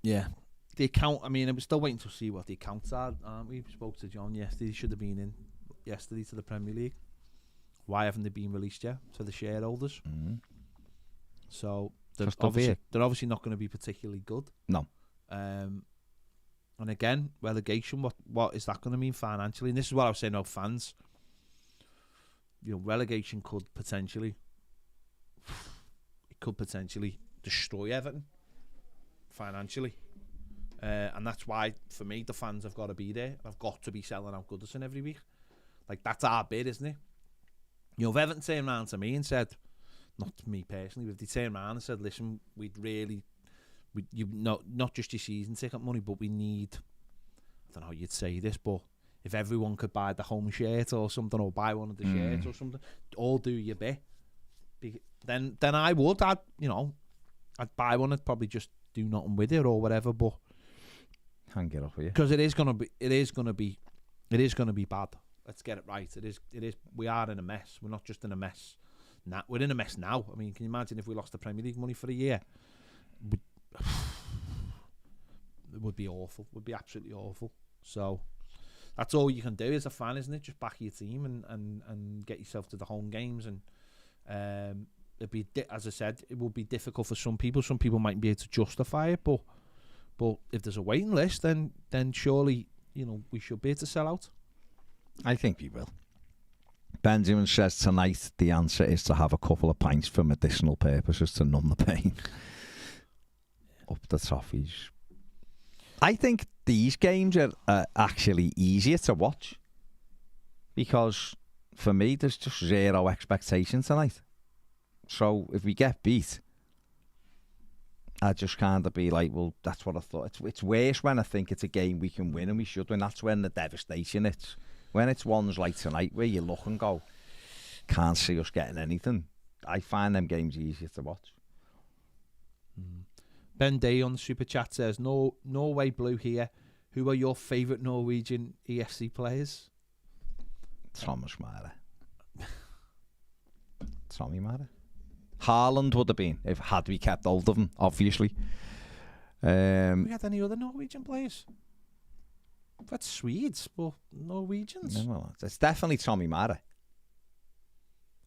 yeah, the account. I mean, we're still waiting to see what the accounts are. We spoke to John yesterday. He should have been in yesterday to the Premier League. Why haven't they been released yet to the shareholders? So they're obviously not going to be particularly good. No. And again, relegation. What is that going to mean financially? And this is what I was saying about fans. You know, relegation could potentially destroy Everton financially, and that's why for me the fans have got to be there. I've got to be selling out Goodison every week. Like, that's our bid, isn't it? You know, if Everton turned around to me and said, not to me personally, but if they turned around and said, listen, not just your season ticket money, but we need, I don't know how you'd say this, but if everyone could buy the home shirt or something, or buy one of the shirts or something, all do your bit, then I would. I'd buy one. I'd probably just do nothing with it or whatever. But can't get off with you, because it is gonna be bad. Let's get it right. It is. We are in a mess. We're not just in a mess. We're in a mess now. I mean, can you imagine if we lost the Premier League money for a year? It would be awful. It would be absolutely awful. So that's all you can do as a fan, isn't it? Just back your team and get yourself to the home games. And it'd be, as I said, it will be difficult for some people. Some people might be able to justify it, but if there's a waiting list, then surely, you know, we should be able to sell out. I think we will. Benjamin says tonight the answer is to have a couple of pints for medicinal purposes to numb the pain. Up the Toffees. I think these games are actually easier to watch because for me there's just zero expectation tonight. So if we get beat, I just kind of be like, well, that's what I thought. It's worse when I think it's a game we can win and we should win. That's when the devastation it's. When it's ones like tonight where you look and go, can't see us getting anything, I find them games easier to watch. Ben Day on the Super Chat says, Norway Blue here. Who are your favourite Norwegian EFC players? Thomas Mara. Tommy Mara. Haaland would have been, had we kept hold of him, obviously. We had any other Norwegian players? That's Swedes, but Norwegians. No, well, it's definitely Tommy Mara.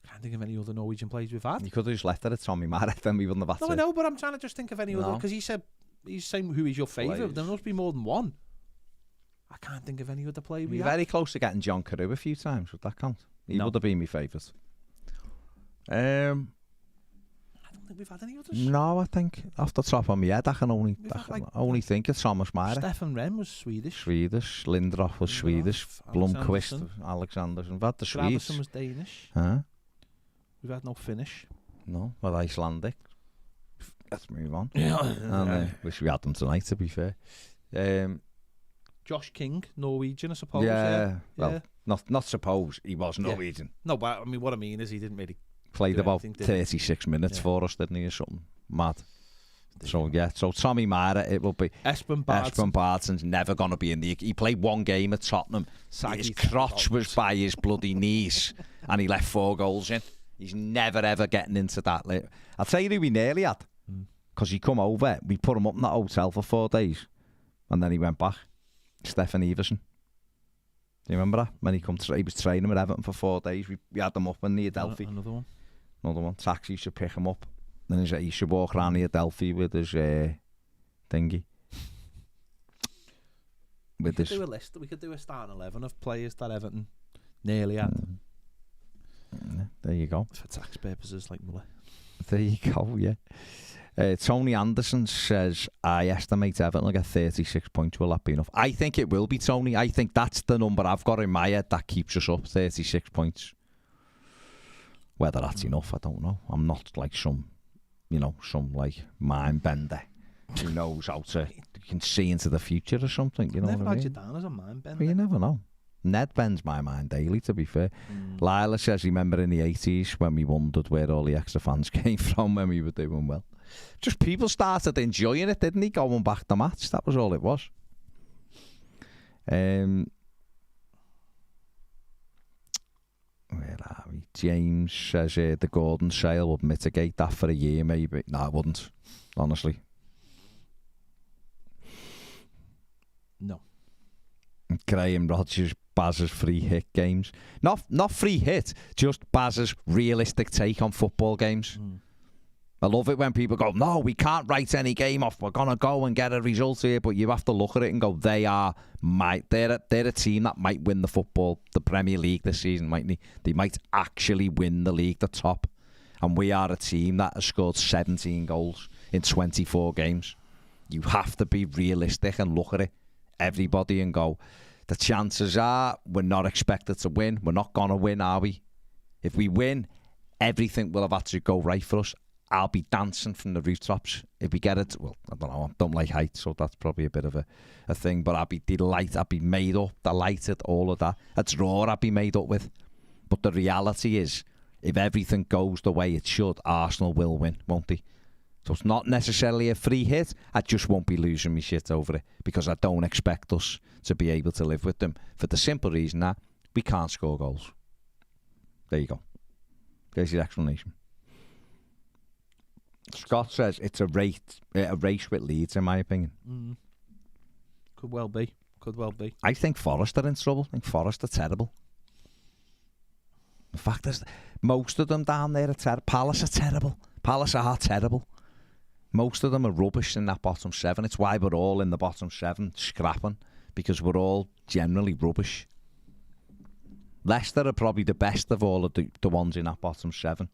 Can't think of any other Norwegian players we've had. You could have just left it at Tommy Mara, then we wouldn't have had No, I know, but I'm trying to just think of any other, because he's saying who is your favourite. There must be more than one. I can't think of any other player we had. had. Very close to getting John Carew a few times. Would that count? He would have been my favourite. I don't think we've had any others. No, I think off the top of my head, I can only think of Thomas Mara. Stefan Rehn was Swedish. Lindroth was Swedish. Blomqvist, Alexanderson. We've had the Swedes. Gravesen was Danish. Huh? We've had no Finnish. No, well, Icelandic. Let's move on. Yeah. Wish we had them tonight, to be fair. Josh King, Norwegian, I suppose. Yeah. Well, not suppose. He was Norwegian. No, but I mean, what I mean is he didn't really... Played about 36 minutes for us, didn't he, or something mad. So Tommy Mara, it will be. Espen Baardson's never going to be in the... He played one game at Tottenham. His crotch was by his bloody knees, and he left 4 goals in. He's never, ever getting into that. I'll tell you who we nearly had, because he come over. We put him up in that hotel for 4 days, and then he went back. Stefan Everson. Do you remember that? When he was training with Everton for 4 days. We had him up in the Adelphi. Another one. Taxi should pick him up. Then he should walk around the Adelphi with his thingy. We could do a list. We could do a starting 11 of players that Everton nearly had. There you go. For tax purposes, like Muller. There you go, yeah. Tony Anderson says, I estimate Everton will get 36 points. Will that be enough? I think it will be, Tony. I think that's the number I've got in my head that keeps us up, 36 points. Whether that's enough, I don't know. I'm not like some like mind bender who knows how to can see into the future or something. You know what I mean? You down as a mind bender. But you never know. Ned bends my mind daily, to be fair. Lila says, remember in the 80s when we wondered where all the extra fans came from when we were doing well. Just people started enjoying it, didn't he? Going back to match. That was all it was. Where are we? James says the Gordon sale would mitigate that for a year, maybe. No, it wouldn't, honestly. No. Graham Rodgers, Baz's free hit games. Not free hit, just Baz's realistic take on football games. I love it when people go, no, we can't write any game off. We're going to go and get a result here. But you have to look at it and go, they're a team that might win the Premier League this season, mightn't they? They might actually win the league, the top. And we are a team that has scored 17 goals in 24 games. You have to be realistic and look at it, everybody, and go, the chances are we're not expected to win. We're not going to win, are we? If we win, everything will have had to go right for us. I'll be dancing from the rooftops. If we get it, well, I don't know, I don't like heights, so that's probably a bit of a thing, but I'd be delighted, I'd be made up, delighted, all of that. A draw I'd be made up with. But the reality is, if everything goes the way it should, Arsenal will win, won't they? So it's not necessarily a free hit. I just won't be losing my shit over it because I don't expect us to be able to live with them for the simple reason that we can't score goals. There you go. There's your explanation. Scott says it's a race with Leeds, in my opinion. Could well be. I think Forest are in trouble. I think Forest are terrible. The fact is, most of them down there are terrible. Palace are terrible. Palace are terrible. Most of them are rubbish in that bottom seven. It's why we're all in the bottom seven scrapping, because we're all generally rubbish. Leicester are probably the best of all of the ones in that bottom seven.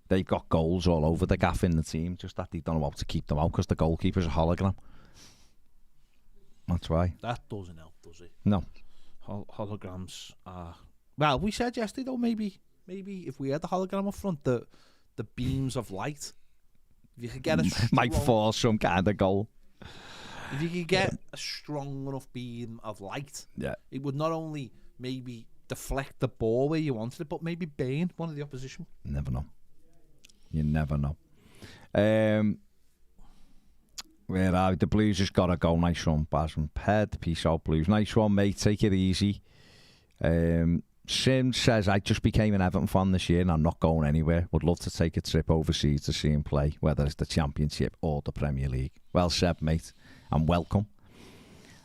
They've got goals all over the gaff in the team, just that they don't know how to keep them out because the goalkeeper's a hologram. That's why. That doesn't help, does it? No. Holograms are... Well, we said yesterday, though, maybe if we had the hologram up front, the beams of light, if you could get a might force some kind of goal. If you could get a strong enough beam of light, it would not only maybe deflect the ball where you wanted it, but maybe burn one of the opposition. Never know. You never know. Where are we? The Blues just got to go. Nice one, Baz and Ped. Peace out, Blues. Nice one, mate. Take it easy. Sim says, I just became an Everton fan this year and I'm not going anywhere. Would love to take a trip overseas to see him play, whether it's the Championship or the Premier League. Well said, mate. And welcome.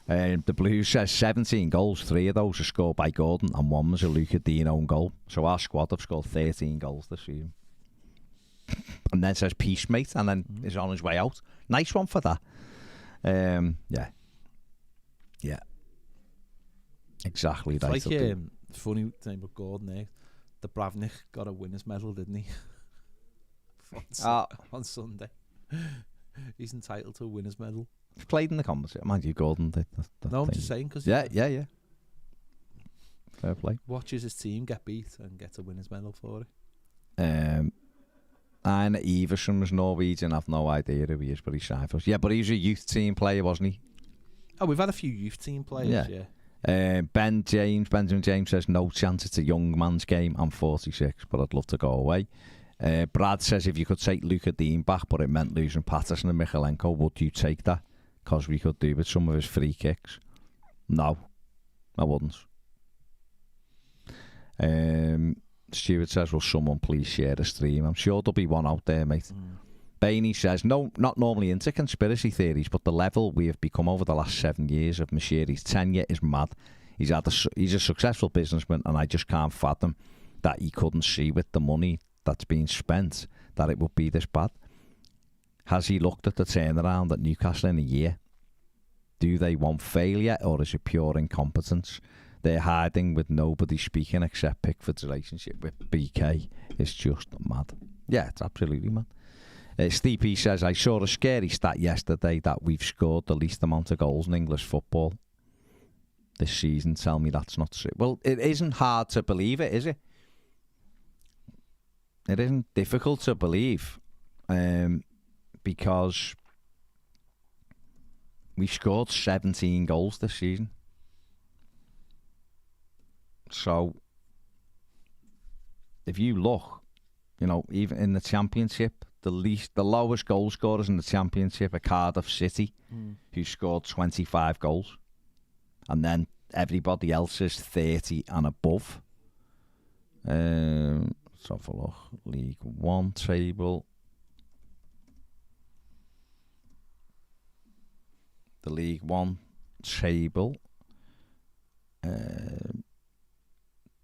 The Blues says 17 goals. 3 of those are scored by Gordon and 1 was a Luca Dean own goal. So our squad have scored 13 goals this season. And then says peace, mate, and then is on his way out. Nice one for that. Yeah. Exactly. It's right. like funny thing with Gordon there. The Bravnik got a winner's medal, didn't he? on Sunday. He's entitled to a winner's medal. He's played in the competition. Mind you, Gordon did. No, I'm just saying because yeah. Fair play. Watches his team get beat and gets a winner's medal for it. Einar Iversen was Norwegian. I've no idea who he is, but he's signed for us. Yeah, but he was a youth team player, wasn't he? Oh, we've had a few youth team players, yeah. Benjamin James says, no chance it's a young man's game. I'm 46, but I'd love to go away. Brad says, if you could take Luca Dean back, but it meant losing Patterson and Michalenko, would you take that? Because we could do with some of his free kicks. No, I wouldn't. Stuart says, will someone please share the stream? I'm sure there'll be one out there, mate. Bainey says, no, not normally into conspiracy theories, but the level we have become over the last 7 years of Mashiri's tenure is mad. He's a successful businessman, and I just can't fathom that he couldn't see with the money that's being spent that it would be this bad. Has he looked at the turnaround at Newcastle in a year? Do they want failure, or is it pure incompetence? They're hiding with nobody speaking except Pickford's relationship with BK. It's just mad. Yeah, it's absolutely mad. Steve P says, I saw a scary stat yesterday that we've scored the least amount of goals in English football this season. Tell me that's not true. Well, it isn't hard to believe it, is it? It isn't difficult to believe because we scored 17 goals this season. So, if you look, even in the Championship, the lowest goal scorers in the Championship are Cardiff City, who scored 25 goals. And then everybody else is 30 and above. Let's have a look. League One table. The League One table.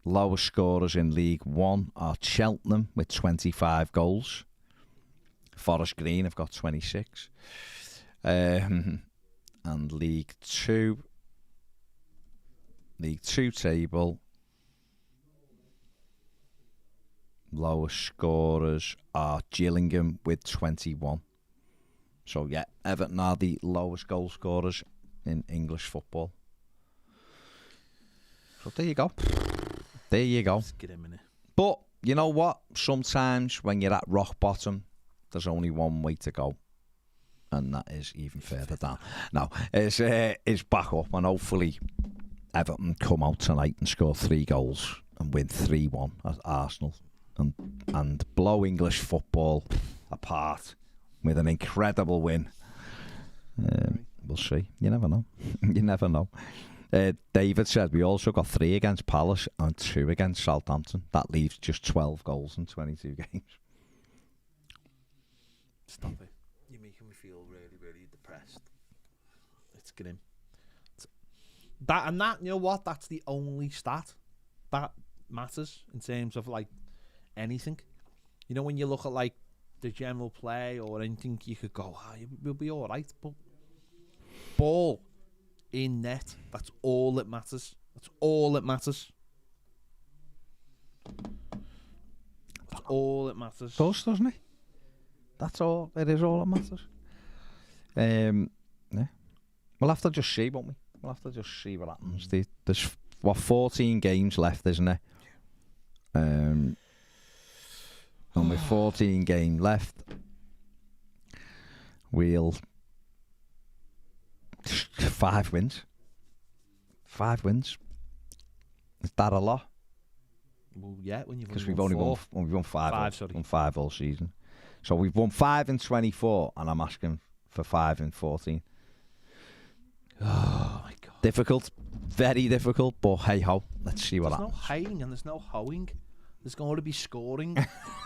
Lowest scorers in League One are Cheltenham with 25 goals. Forest Green have got 26. And League Two table. Lowest scorers are Gillingham with 21. So yeah, Everton are the lowest goal scorers in English football. So there you go. There you go. Let's get him in it. But you know what? Sometimes when you're at rock bottom, there's only one way to go. And that is even further down. No, it's back up. And hopefully Everton come out tonight and score 3 goals and win 3-1 at Arsenal. And blow English football apart with an incredible win. We'll see. You never know. You never know. David said we also got 3 against Palace and 2 against Southampton. That leaves just 12 goals in 22 games. Stop it. You're making me feel really, really depressed. It's grim. That, you know what? That's the only stat that matters in terms of like anything. You know, when you look at like the general play or anything, you could go, we'll be all right. But ball in net, that's all that matters. That's all that matters. That's all that matters. Does, doesn't it? That's all. It is all that matters. Yeah. We'll have to just see, won't we? We'll have to just see what happens. There's 14 games left, isn't there? And with 14 games left, we'll 5 wins. 5 wins. Is that a lot? Well, yeah, when you've because we've only won 5. Sorry. Won 5 all season. So we've won 5 in 24, and I'm asking for 5 in 14. Oh my God! Difficult, very difficult. But hey ho, let's see what happens. There's no hiding and there's no hoeing. There's going to be scoring.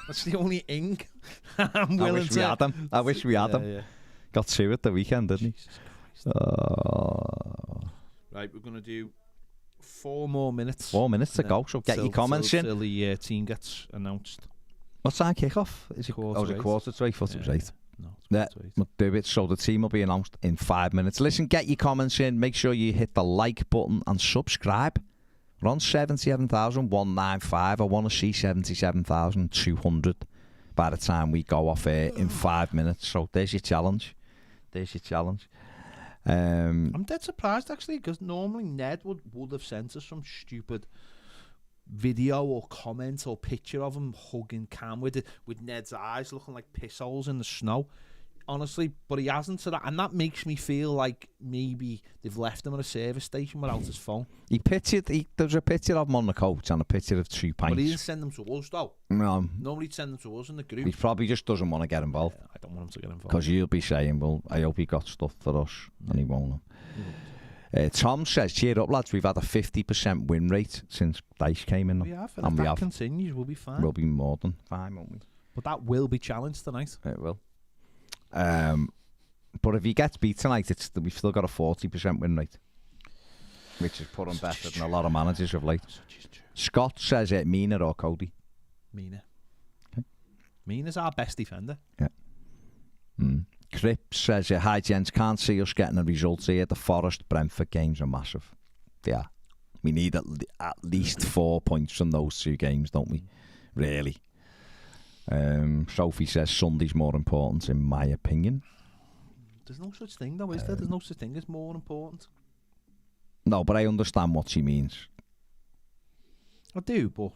That's the only ink I'm willing to. I wish we had them. Yeah. Got 2 at the weekend, didn't he? Jesus Christ. Right, we're going to do 4 more minutes. 4 minutes to go, so get your comments in. Till the team gets announced. What time kick-off? Is it quarter to 8? Quarter to 8? Thought it was 8. No, it's Yeah, quarter to 8. we'll do it. So the team will be announced in 5 minutes. Listen, get your comments in. Make sure you hit the like button and subscribe. We're on 77,195. I want to see 77,200 by the time we go off air in 5 minutes. So there's your challenge. I'm dead surprised actually, because normally Ned would have sent us some stupid video or comment or picture of him hugging Cam with Ned's eyes looking like piss holes in the snow. Honestly, but he hasn't, so and that makes me feel like maybe they've left him at a service station without his phone. There's a picture of him on the coach and a picture of 2 pints. But he didn't send them to us though. No. Normally he'd send them to us in the group. He probably just doesn't want to get involved. I don't want him to get involved. Because you'll be saying, well, I hope he got stuff for us, and he won't. Tom says, cheer up lads, we've had a 50% win rate since Dice came in. We have, and if that continues, we'll be fine. We'll be more than fine, won't we? But that will be challenged tonight. It will. But if he gets beat tonight, we've still got a 40% win rate, which is put on better than a lot of managers of late. Scott says Mina or Cody. Mina. Okay. Mina's our best defender. Yeah. Cripps says, hi gents, can't see us getting a result here. The Forest Brentford games are massive. Yeah. We need at least 4 points from those 2 games, don't we? Really. Sophie says Sunday's more important in my opinion. There's no such thing though, is there? There's no such thing as more important. No, but I understand what she means. I do, but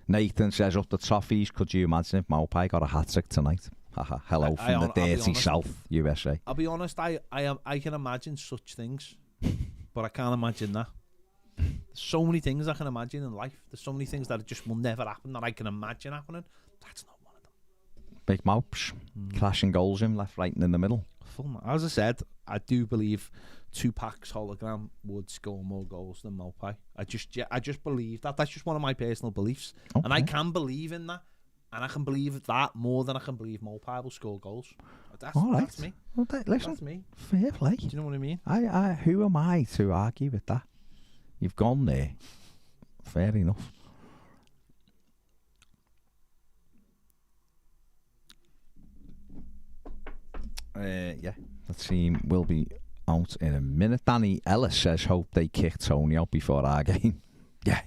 Nathan says up the Toffees, could you imagine if Maupai got a hat-trick tonight? Hello from the dirty South, USA. I'll be honest, I can imagine such things, but I can't imagine that. so many things I can imagine in life. There's so many things that just will never happen that I can imagine happening. That's not one of them. Big mouths, clashing goals in left, right, and in the middle. As I said, I do believe Tupac's hologram would score more goals than Mopai. I just believe that. That's just one of my personal beliefs, and I can believe in that. And I can believe that more than I can believe Mopai will score goals. That's me. Well, listen, That's me. fair play. Do you know what I mean? Who am I to argue with that? You've gone there. Fair enough. Yeah, the team will be out in a minute. Danny Ellis says, hope they kick Toney out before our game. Yeah.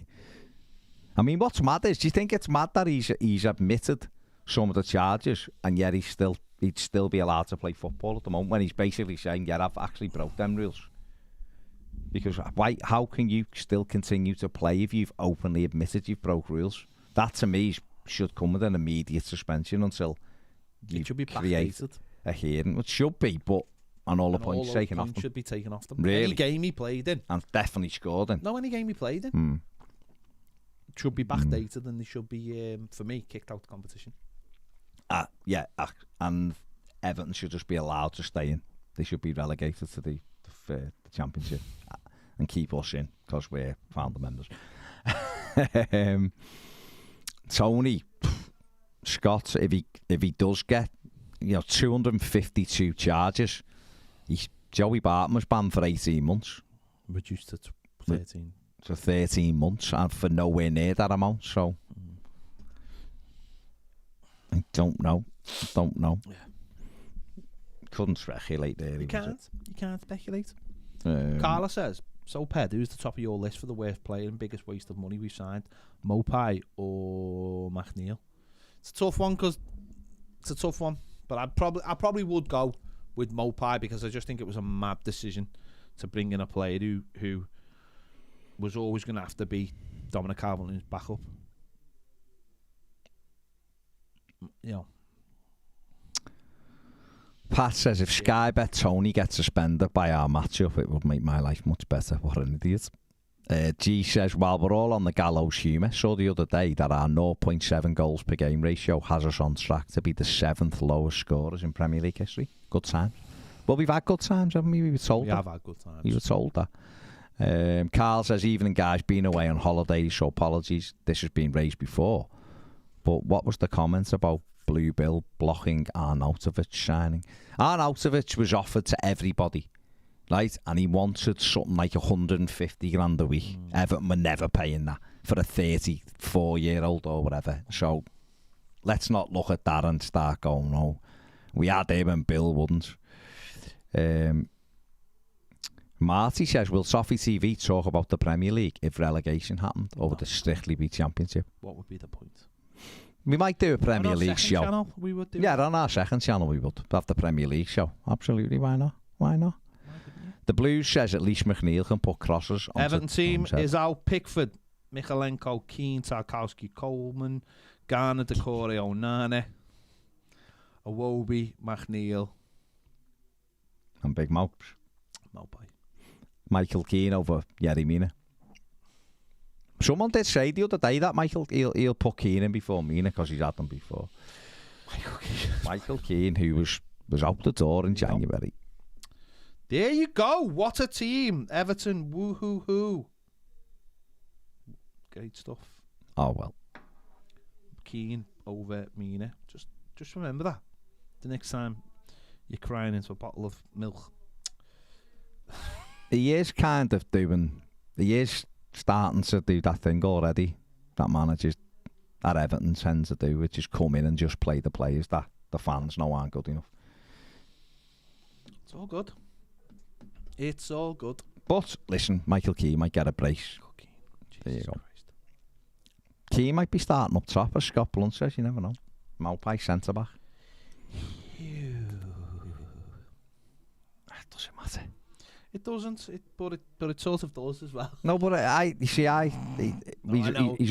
I mean, what's mad is, do you think it's mad that he's admitted some of the charges and yet he'd still be allowed to play football at the moment when he's basically saying, yeah, I've actually broke them rules? Because how can you still continue to play if you've openly admitted you've broke rules? That to me should come with an immediate suspension until It should be create backdated. a hearing. It should be, but on all the points taken off them. Should be taken off them. Really? Any game he played in. And definitely scored in. No, any game he played in. Should be backdated and they should be, for me, kicked out the competition. Yeah, and Everton should just be allowed to stay in. They should be relegated to the Championship and keep us in because we're founder members. Toney, Scott, if he does get 252 charges, Joey Barton was banned for 18 months. Reduced to 13. For 13 months and for nowhere near that amount, so I don't know. Yeah. Couldn't speculate there. You can't speculate. Carla says, so Ped, who's the top of your list for the worst player and biggest waste of money we've signed? Mopai or McNeil? It's a tough one but I probably would go with Mopai because I just think it was a mad decision to bring in a player who was always going to have to be Dominic Calvert-Lewin's backup. Pat says, if Sky bet Toney gets suspended by our matchup, it would make my life much better. What an idiot. G says, while we're all on the gallows humour, saw the other day that our 0.7 goals per game ratio has us on track to be the 7th lowest scorers in Premier League history. Good times. Well, we've had good times, haven't we? We were told that. We have had good times. We were told that. Carl says, evening guys, been away on holiday, so apologies. This has been raised before. But what was the comment about Blue Bill blocking Arnautovic signing? Arnautovic was offered to everybody, right? And he wanted something like 150 grand a week. Everton were never paying that for a 34-year-old or whatever. So let's not look at that and start going, oh, we had him and Bill wouldn't. Marty says, will Toffee TV talk about the Premier League if relegation happened, or would it strictly be Championship? What would be the point? We might do a Premier League show. Channel, we would do. Yeah, on our second channel we would have the Premier League show. Absolutely, why not? The Blues says at least McNeil can put crosses on. Everton team is out. Pickford, Michalenko, Keane, Tarkowski, Coleman, Garner, Decore, Onana, Iwobi, McNeil, and Big Mouse. Mopai. Michael Keane over Yerry Mina. Someone did say the other day that he'll put Keane in before Mina because he's had them before. Michael Keane, who was out the door in January. There you go. What a team. Everton, woo-hoo-hoo. Great stuff. Oh, well. Keane over Mina. Just remember that. The next time you're crying into a bottle of milk. He is starting to do that thing already that managers at Everton tend to do, which is come in and just play the players that the fans know aren't good enough. It's all good. It's all good. But listen, Michael Keane might get a brace. There you go. Christ. Keane might be starting up top, as Scott Blunt says. You never know. Mopai centre back. It doesn't matter. It doesn't, but it sort of does as well. No, but he's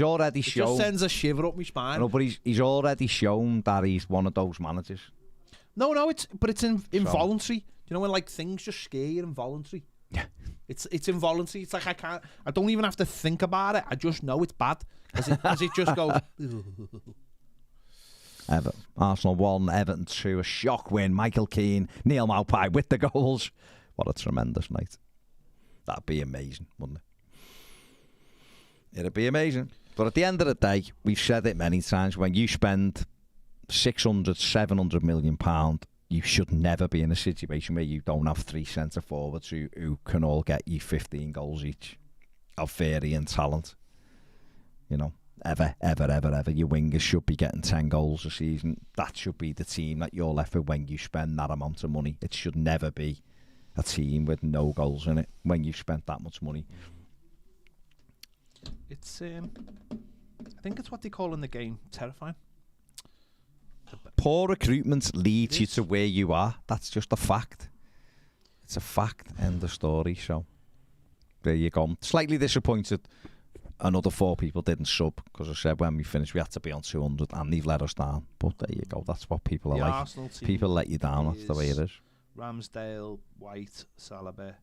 already shown. It just sends a shiver up my spine. No, but he's already shown that he's one of those managers. No, it's involuntary. You know when like things just scare you involuntary. Yeah. It's involuntary. It's like I don't even have to think about it. I just know it's bad as it just goes. Arsenal 1, Everton 2, a shock win. Michael Keane, Neil Maupay with the goals. What a tremendous night. That'd be amazing, wouldn't it? It'd be amazing. But at the end of the day, we've said it many times, when you spend 600, 700 million pound, you should never be in a situation where you don't have 3 centre forwards who can all get you 15 goals each of varying talent. You know, ever. Your wingers should be getting 10 goals a season. That should be the team that you're left with when you spend that amount of money. It should never be a team with no goals in it when you've spent that much money. It's I think it's what they call in the game terrifying. Poor recruitment leads you to where you are. That's just a fact. It's a fact. End of story. So there you go. Slightly disappointed another 4 people didn't sub, because I said when we finished we had to be on 200 and they've let us down. But there you go. That's what people are The like. Arsenal team People let you down. That's the way it is. Ramsdale, White, Saliba,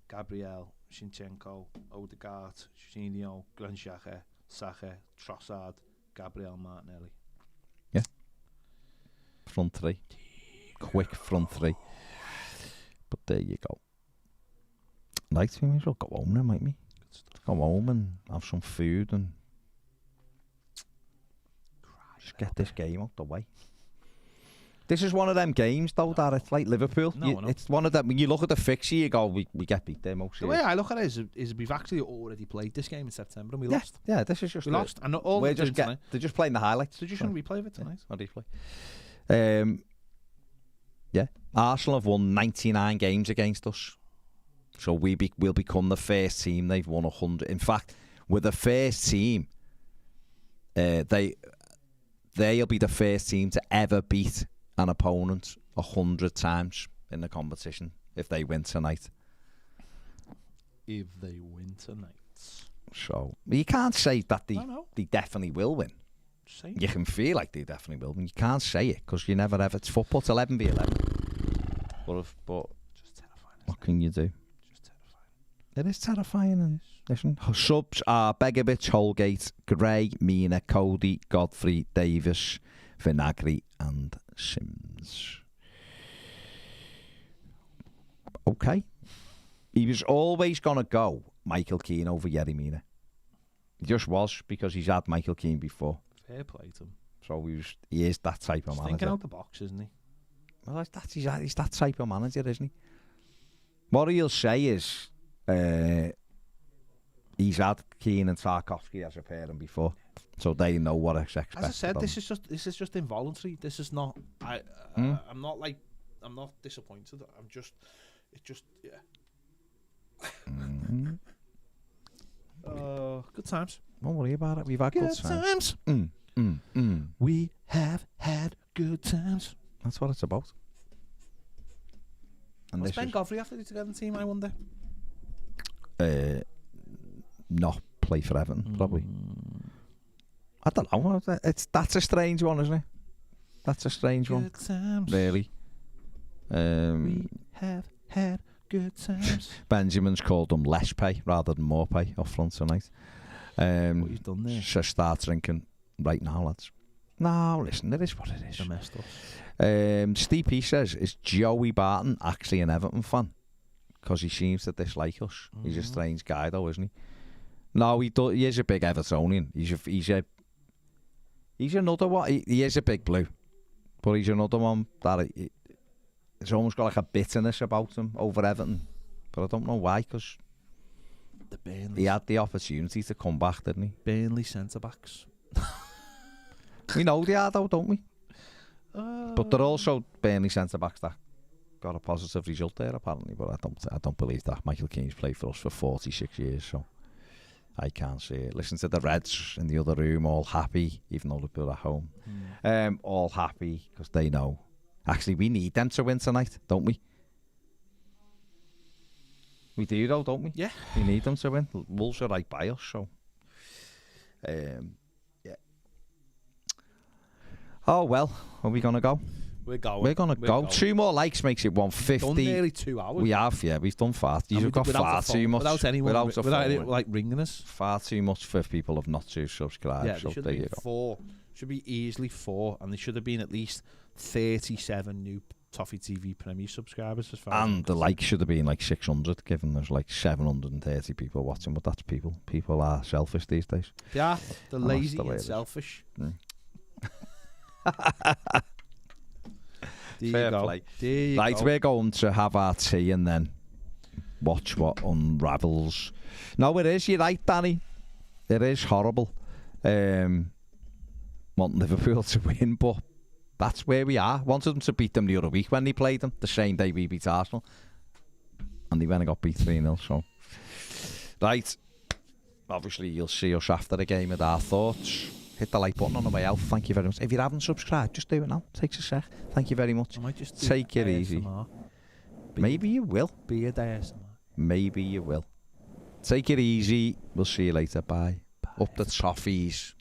Gabriel, Shinchenko, Odegaard, Jorginho, Granit Xhaka, Saka, Trossard, Gabriel Martinelli. Front 3. Quick front 3. But there you go. Night, we may as well go home then, might we? Go home and have some food and just get this game out the way. This is one of them games, though, that it's like Liverpool. No. It's one of them, when you look at the fixture, you go, we get beat there most The of way I look at it is we've actually already played this game in September and we lost. Yeah, this is just... We lost. And all they're they're just playing the highlights. just going to replay of it tonight. How do you play? Arsenal have won 99 games against us. So we'll become the first team they've won 100. In fact, we're the first team. They'll be the first team to ever beat an opponent 100 times in the competition if they win tonight. If they win tonight. So you can't say that they definitely will win. Say You can feel like they definitely will win. You can't say it because you never ever. It's football. It's 11v11. But just terrifying. What can you do? Just terrifying. It is terrifying. And listen, subs are Begovic, Holgate, Gray, Mina, Cody, Godfrey, Davis, Vinagre and Sims. Okay. He was always going to go Michael Keane over Yerry Mina. He just was, because he's had Michael Keane before. Fair play to him. So he is that type of He's manager. thinking out the box, isn't he? Well, he's that type of manager, isn't he? What he'll say is he's had Keane and Tarkovsky as a pairing before, so they know what is expected. As I said, this is just involuntary. This is not. I'm not disappointed. Good times. Don't worry about it. We've had good times. We have had good times. That's what it's about. And What's Ben Godfrey have to do to get in the team, I wonder? Not play for Everton, probably. I don't know. That's a strange one, isn't it? That's a strange one. Good times. Really. We have had good times. Benjamin's called them less pay rather than more pay up front tonight. What you've done there. So start drinking right now, lads. No, listen, it is what it is. I messed up. Steve P says, is Joey Barton actually an Everton fan? Because he seems to dislike us. He's a strange guy, though, isn't he? No, he is a big Evertonian. He's another one. He is a big blue, but he's another one that it's almost got like a bitterness about him over Everton. But I don't know why, because he had the opportunity to come back, didn't he? Burnley centre-backs. We know they are, though, don't we? But they're also Burnley centre-backs that got a positive result there, apparently. But I don't believe that. Michael Keane's played for us for 46 years, so I can't see it. Listen to the Reds in the other room, all happy, even though they're at home. All happy because they know. Actually, we need them to win tonight, don't we? We do, though, don't we? Yeah. We need them to win. Wolves are right by us, so. Yeah. Oh, well. Are we going to go? We're going. We're gonna go. 2 more likes makes it 150. Done nearly 2 hours. We have, yeah. We've done far. You've got far too much. Without anyone, without phone. like ringing us. Far too much for people of not to subscribe. Yeah, so there should there have you been go. 4. Should be easily 4, and there should have been at least 37 new Toffee TV Premier subscribers. As far And the likes should have been like 600, given there's like 730 people watching. But that's people. People are selfish these days. Yeah, they're And lazy that's the way and it is. selfish. Fair play. Right, we're going to have our tea and then watch what unravels. No, it is. You're right, Danny. It is horrible. Want Liverpool to win, but that's where we are. Wanted them to beat them the other week when they played them, the same day we beat Arsenal. And they went and got beat 3-0, so... Right. Obviously, you'll see us after the game with our thoughts. Hit the like button on the way out. Thank you very much. If you haven't subscribed, just do it now. Takes a sec. Thank you very much. I might just do Take it ASMR. easy. Maybe you will. Beard ASMR. Maybe you will. Take it easy. We'll see you later. Bye. Up the Toffies.